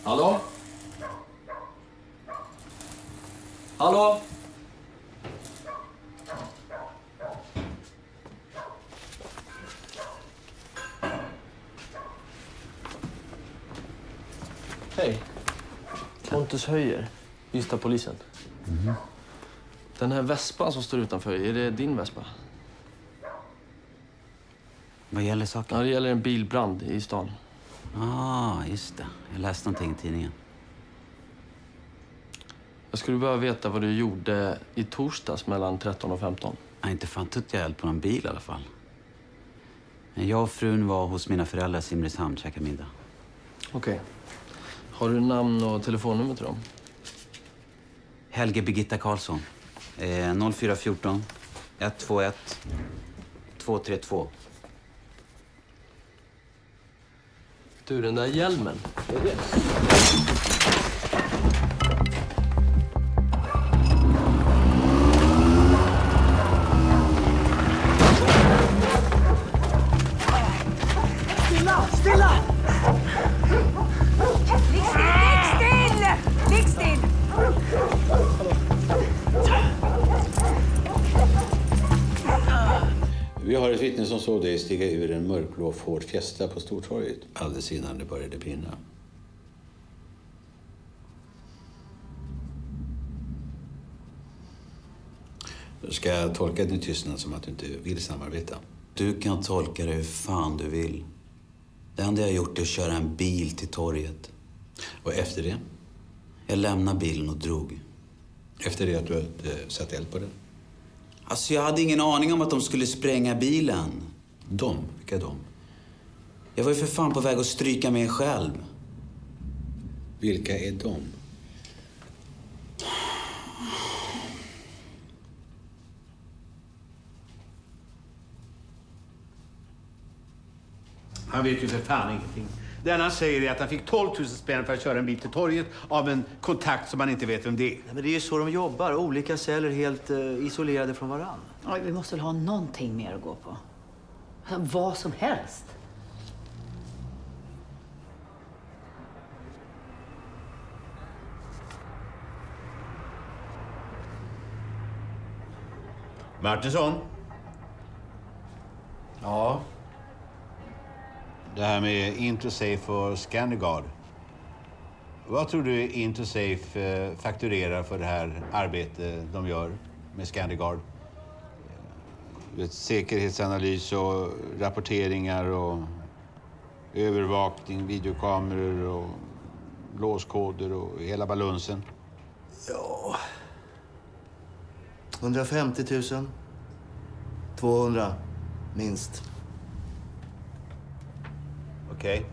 Hallå? Hallå? Hej. Pontus Höjer, Ystad-polisen. Den här vespan som står utanför, är det din vespa? Vad gäller saken? Ja, det gäller en bilbrand i stan. Just det. Jag läste någonting i tidningen. Jag skulle bara veta vad du gjorde i torsdags mellan 13 och 15. Nej, inte fan tuttade jag eld på någon bil i alla fall. Men jag och frun var hos mina föräldrar i Simrishamn och käkade middag. Okej. Har du namn och telefonnummer till dem? Helge Birgitta Karlsson. 0414 121 232. Du, den där hjälmen. Vad är det? Stilla! Ligg still! Vi har ett vittne som såg dig stiga ur en mörkblå Ford Fiesta på Stortorget alldeles innan det började brinna. Ska jag tolka din tystnad som att du inte vill samarbeta? Du kan tolka det hur fan du vill. Det enda jag har gjort är att köra en bil till torget. Och efter det? Jag lämnade bilen och drog. Efter det att du satt eld på den? Alltså, jag hade ingen aning om att de skulle spränga bilen. De? Vilka de? Jag var ju för fan på väg att stryka mig själv. Vilka är de? Han vet ju för fan ingenting. Det enda han säger är att han fick 12 000 spänn för att köra en bil till torget av en kontakt som man inte vet vem det är. Nej, men det är ju så de jobbar. Olika celler helt isolerade från varann. Ja, vi måste väl ha någonting mer att gå på. Alltså, vad som helst. Martinsson? Ja? Det här med Intersafe och Scandigard. Vad tror du Intersafe fakturerar för det här arbetet de gör med Scandigard? Säkerhetsanalys och rapporteringar och övervakning, videokameror och låskoder och hela balunsen. Ja... 150 000. 200, minst. Okej.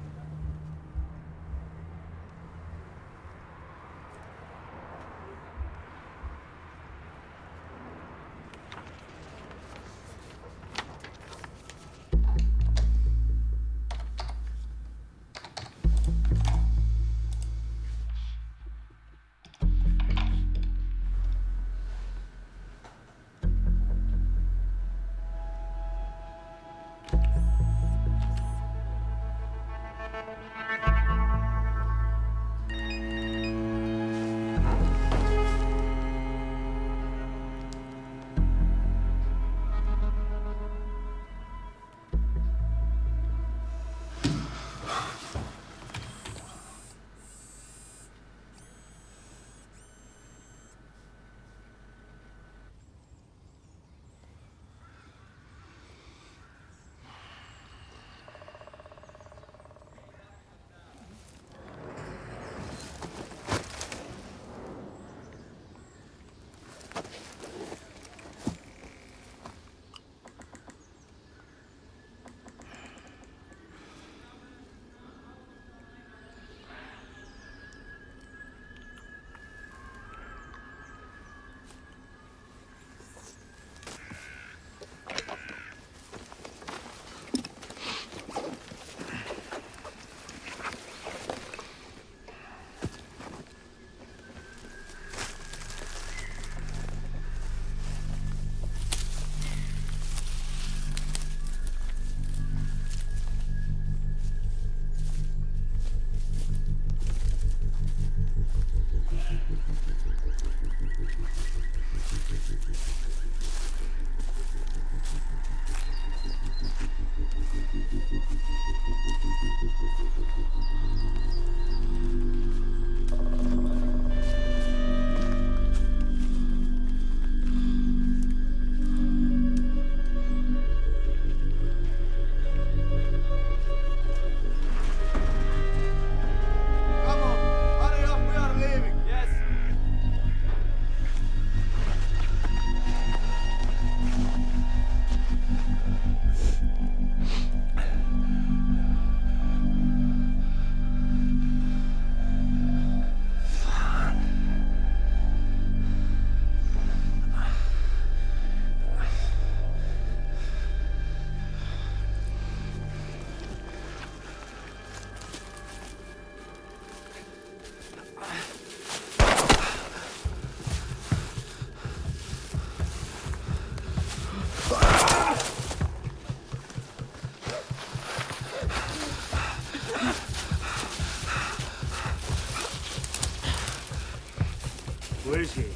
Where is he?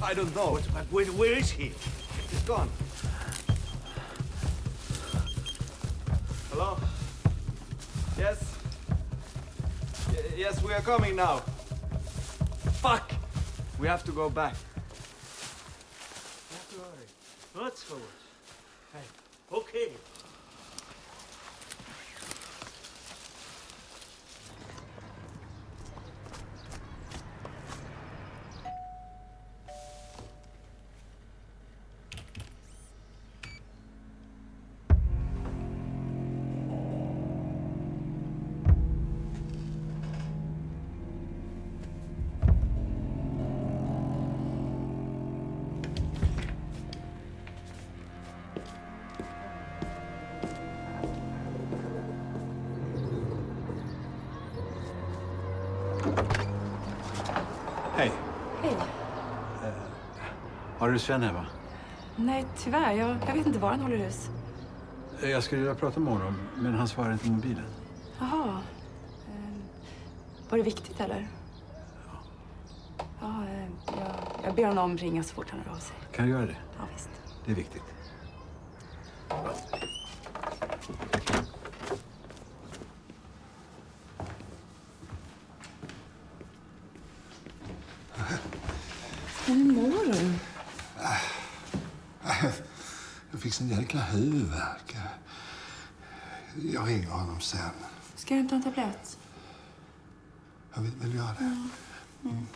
I don't know. Where is he? He's gone. Hello? Yes? Yes, we are coming now. Fuck! We have to go back. We have Varsågod. Hej. Okej. Hej. Hej. Har du Sven här, va? Nej, tyvärr. Jag vet inte var han håller hus. Jag skulle vilja prata med honom, men han svarar inte på mobilen. Jaha. Var det viktigt, eller? Ja, jag ber honom ringa så fort han hör av sig. Kan du göra det? Ja, visst. Det är viktigt. Hur mår du? Jag fick sån jäkla huvudvärk. Jag ringer honom sen. Ska du inte ha en tablett? Jag vill göra det. Mm.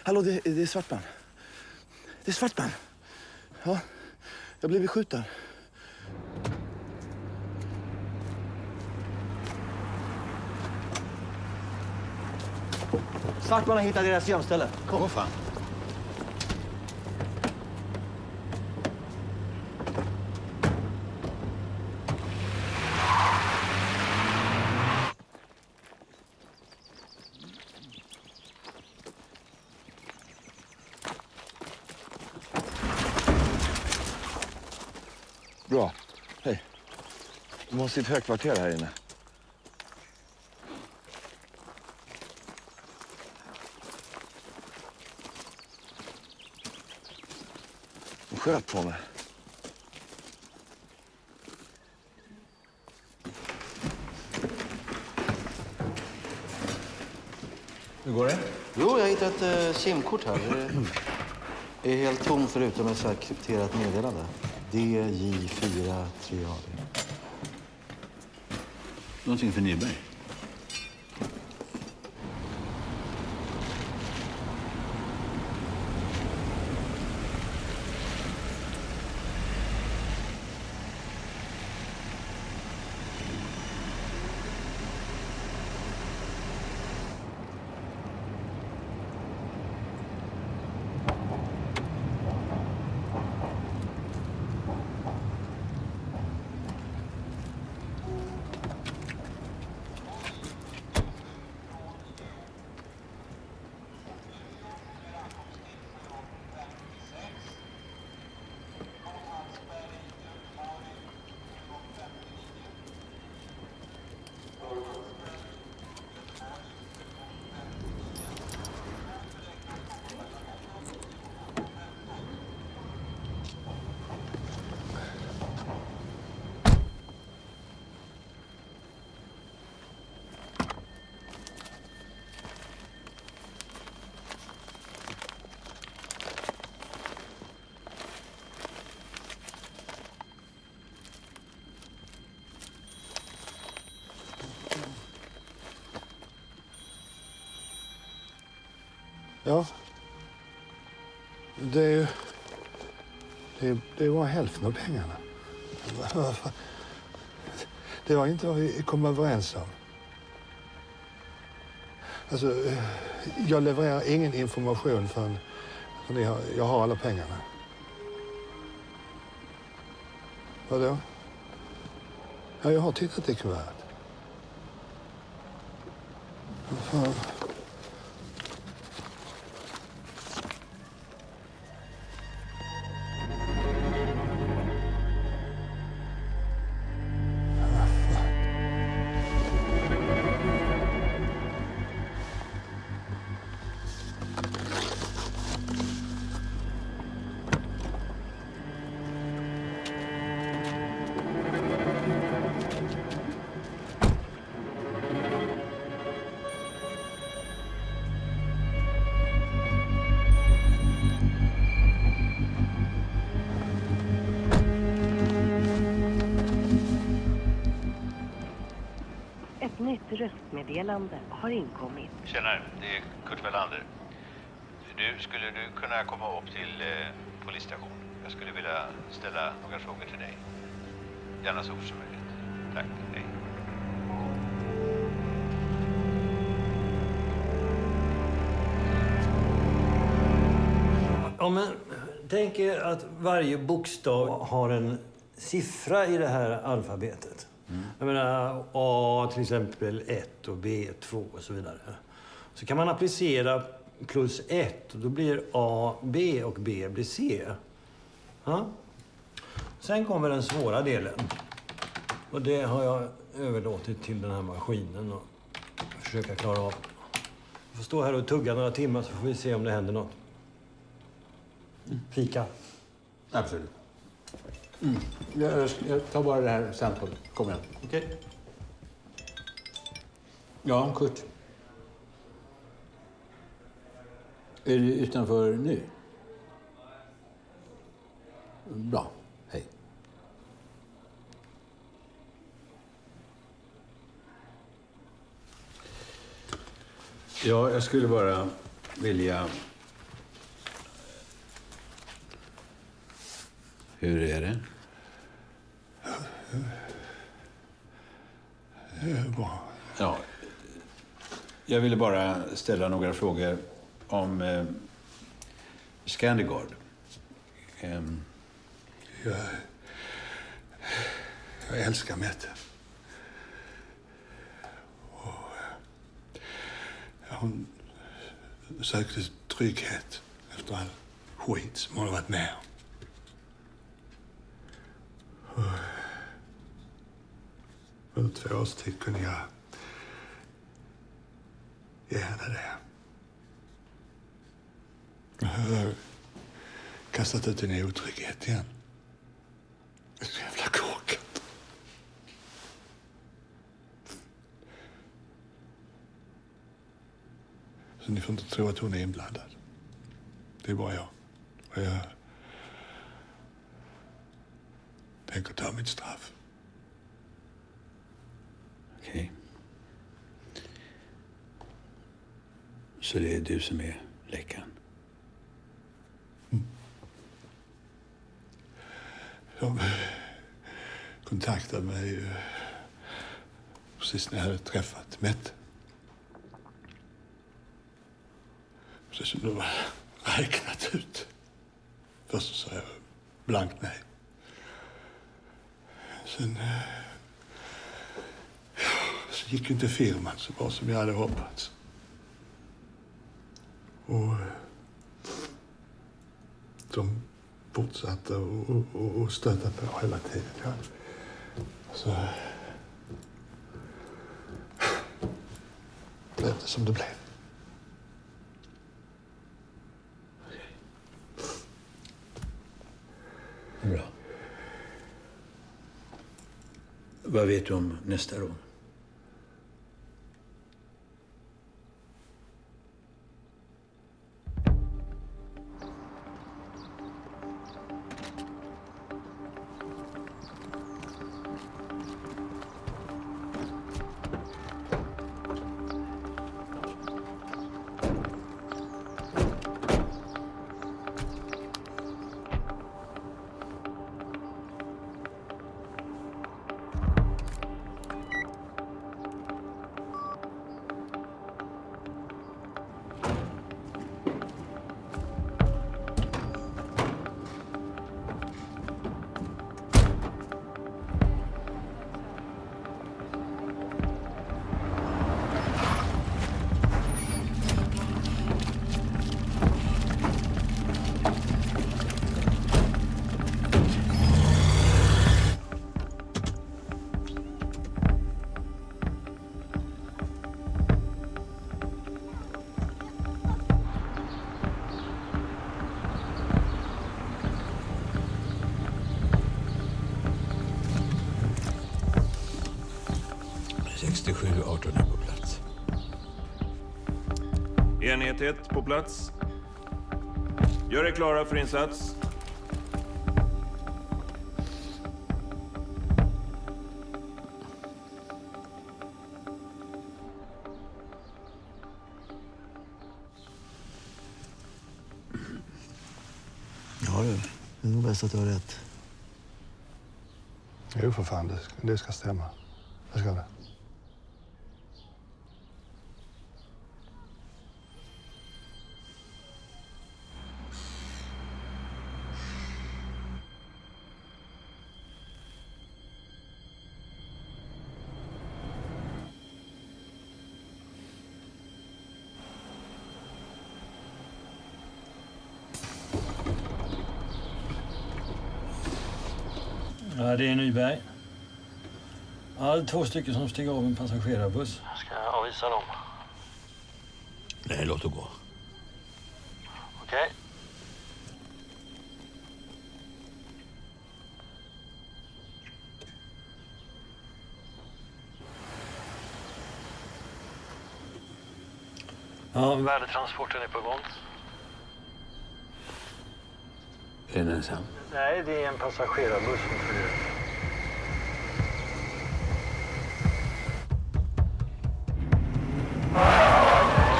Hallå, det är Svartman. Det är Svartman. Ja, jag blev beskjuten. Svartman har hittat deras gömställe. Kom. Åh, fan. Bra. Hej. Du måste i ett högkvarter här inne. De sköt på mig. Hur går det? Jo, jag har hittat ett simkort här. Det är helt tom förutom ett så här krypterat meddelande. DJ4 3A. Någonting för Nyberg. Ja. Det var hälften av pengarna. Det var inte vad vi kom överens om. Alltså, jag levererar ingen information förrän jag har alla pengarna. Vadå? Ja, jag har tittat i kuvertet. Fan. Ett nytt röstmeddelande har inkommit. Tjenare, det är Kurt Welander. Skulle du kunna komma upp till polisstationen? Jag skulle vilja ställa några frågor till dig. Gärna så fort som möjligt. Tack, hej. Ja, men tänk er att varje bokstav har en siffra i det här alfabetet. Jag menar A till exempel 1 och B 2 och så vidare. Så kan man applicera plus 1 och då blir A B och B blir C. Ja? Sen kommer den svåra delen. Och det har jag överlåtit till den här maskinen och försöka klara av. Jag får stå här och tugga några timmar så får vi se om det händer något. Fika. Absolut. Jag tar bara det här samtalet. Kom igen. Okej. Ja, Kurt. Är du utanför nu? Bra. Hej. Ja, jag skulle bara vilja... Hur är det? Bra. Ja. Jag ville bara ställa några frågor om Scandegard. Jag älskar Mette. Hon sökte trygghet efter all skit som hon har varit med om. Under 2 års tid kunde jag ge henne det. Jag har kastat ut henne i otrygghet igen. Det är så jävla korkat. Så ni får inte tro att hon är inblandad. Det är bara jag. Och jag tänker ta mitt straff. Okej. Så det är du som är läckan? De kontaktade mig precis när jag hade träffat Mette. Precis som de var räknat ut. Först så sa jag blankt nej. Sen så gick inte firman så bra som jag hade hoppats. Och de fortsatte och stötte på hela tiden. Ja. Så blev det som det blev. Bra. Vad vet du om nästa rån? Enhet 1 på plats. Gör er klara för insats. Ja du, det är nog bäst att du har rätt. Jo för fan, det ska stämma. Det ska det. Ja, det är Nyberg. Ja, det är 2 stycken som stiger av en passagerarbuss. Ska jag avvisa dem? Nej, låt det gå. Okej. Ja, värdetransporten är på gång. Är den ensam? Nej, det är en passagerarbuss som följer.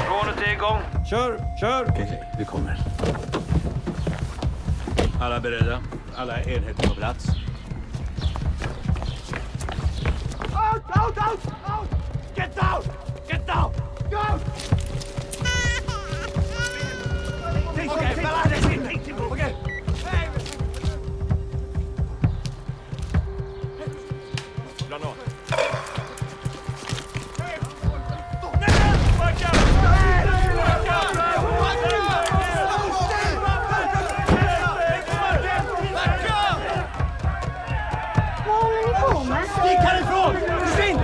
Rånet är igång. Kör! Okej, vi kommer. Alla beredda? Alla enheter på plats? Out! Get down! Go! Okej, fella! Okej. Granat. Stick härifrån! Försvinn!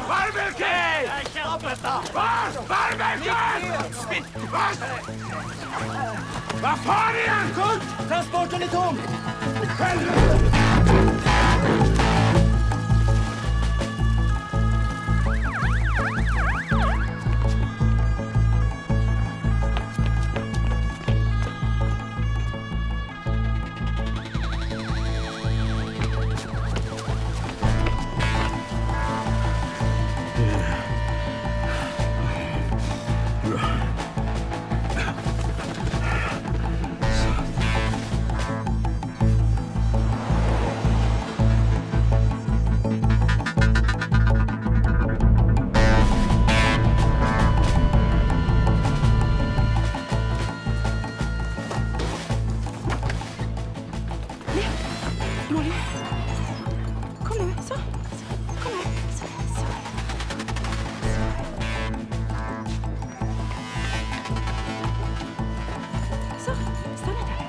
Varmölken! Varmölken! Vad fan är han? Transporten är tom! Molly. Kom nu, så. Kom här. Så. Så, stanna där.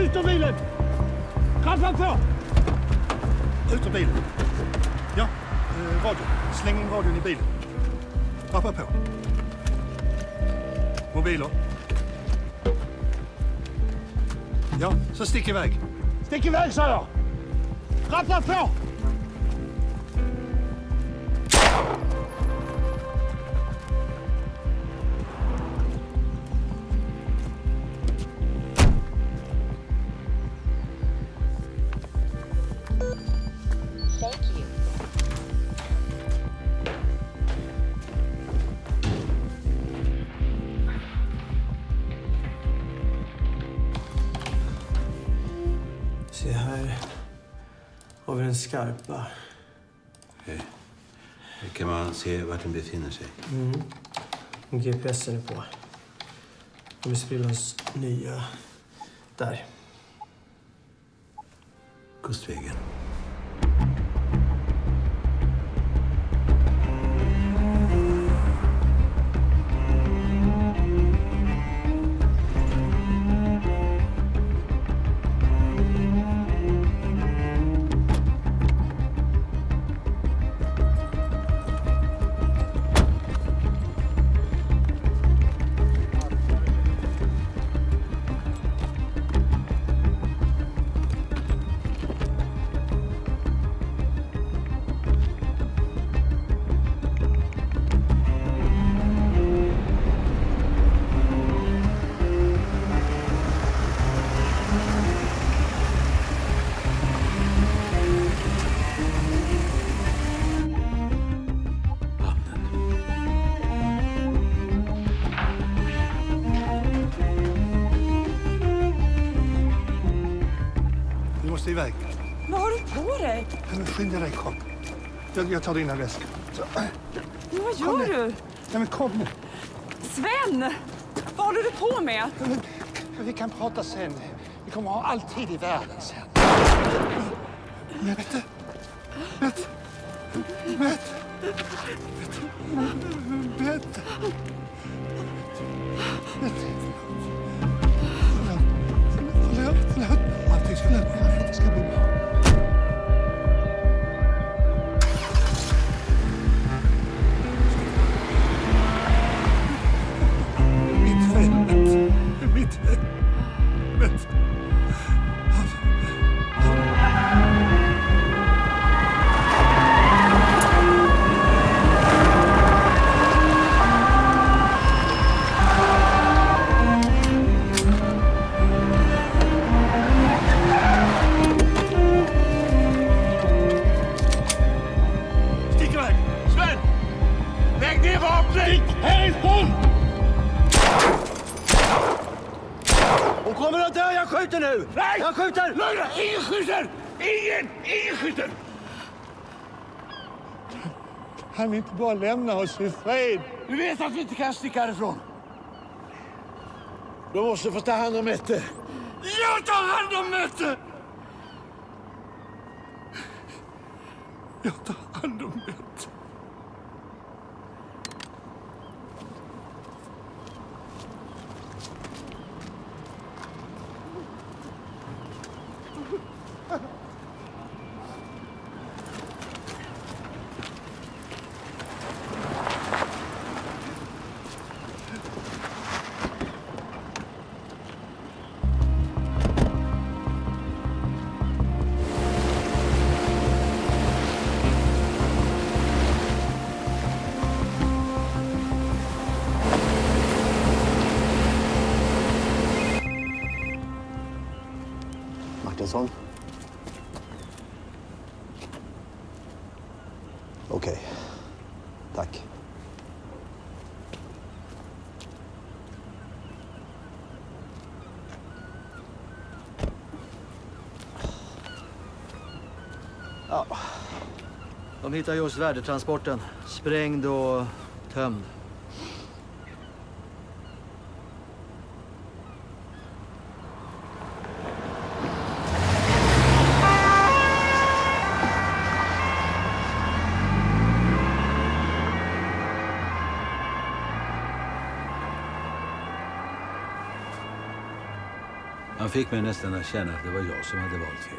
Ut ur bilen! Kraffa på! Ut ur bilen. Ja, radio. Släng in radion i bilen. Kraffa på. Mobiler. Ja, så stick iväg. Stick iväg, sa jag! Kraffa på! skarpa. Okej. Kan man se vart den befinner sig? Och GPSen är på. De är sprillans nya. Där. Kustvägen. Vi måste iväg. Vad har du på dig? Men skynda dig, kom. Jag tar dina väskor. Så. Men vad gör du? Nej, men kom nu. Sven! Vad håller du på med? Men, vi kan prata sen. Vi kommer ha all tid i världen sen. Mette! Mette! Mette! Mette! Förlåt. Allting ska lösa sig. Det ska bli bra. Mitt fel. Mitt fel. Stick iväg! Sven! Lägg ner vapnet! Stick härifrån! Hon kommer att dö! Jag skjuter nu! Nej! Jag skjuter! Lugna! Ingen skjuter! Ingen skjuter! Han vill inte bara lämna oss i fred. Du vet att vi inte kan sticka härifrån. Du måste få ta hand om Mette. Jag tar hand om Mette! Jag tar hand om Mette. Martinsson? Okej. Tack. Ja. De hittar just värdetransporten. Sprängd och tömd. Han fick mig nästan att känna att det var jag som hade valt fel.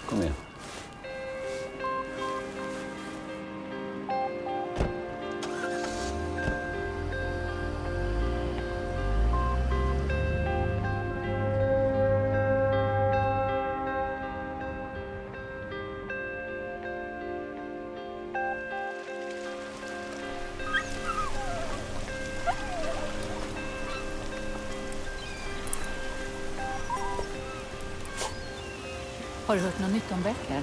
Kom igen. Har du hört något nytt om Becker?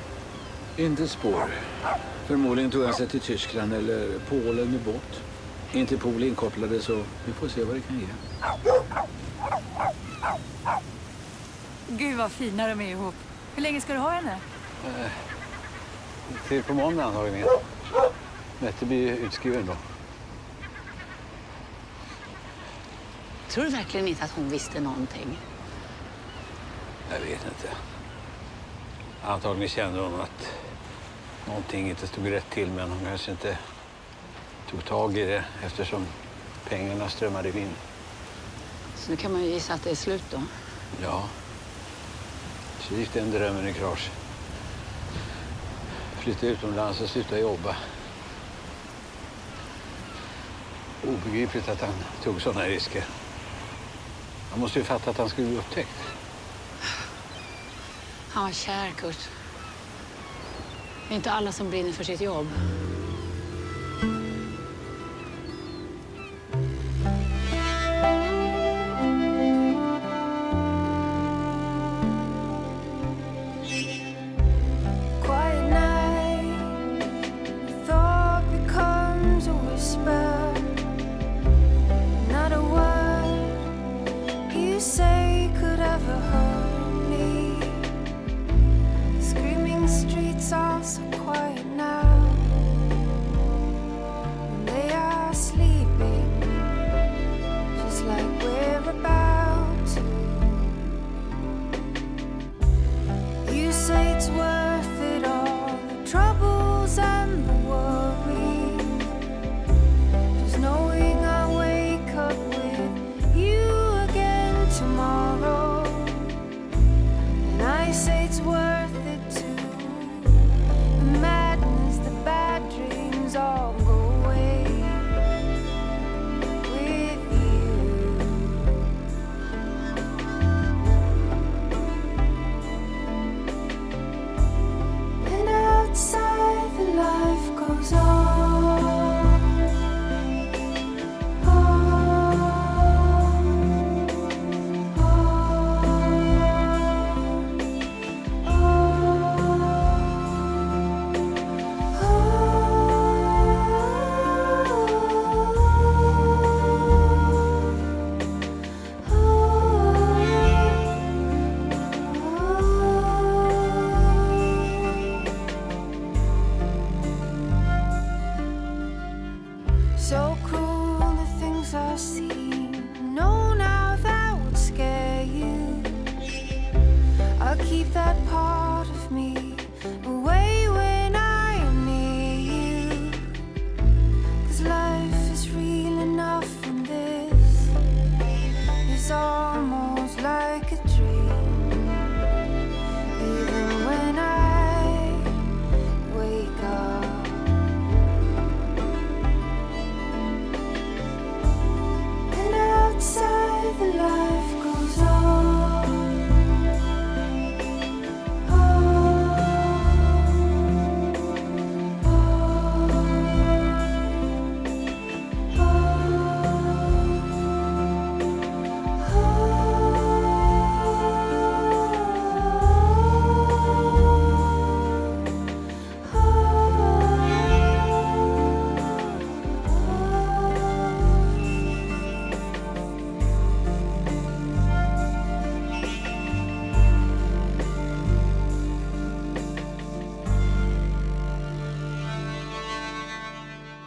Inte spår. Förmodligen tog han sig till Tyskland eller Polen med båt. Interpol inkopplade så vi får se vad det kan ge. Gud vad fina de är ihop. Hur länge ska du ha henne? Till på måndag antagligen. Mette blir utskriven då. Tror du verkligen inte att hon visste någonting? Jag vet inte. Antagligen kände hon att någonting inte stod rätt till, men hon kanske inte tog tag i det eftersom pengarna strömmade in. Så nu kan man ju gissa att det är slut då. Ja. Så gick den drömmen i krasch. Flytta utomlands och sluta jobba. Obegripligt att han tog sådana risker. Han måste ju fatta att han skulle bli upptäckt. Han var kär, Kurt. Det är inte alla som brinner för sitt jobb. So cruel the things I've seen. No, now that would scare you. I'll keep that part of me away when I am near you. 'Cause life is real enough and this is almost like a dream.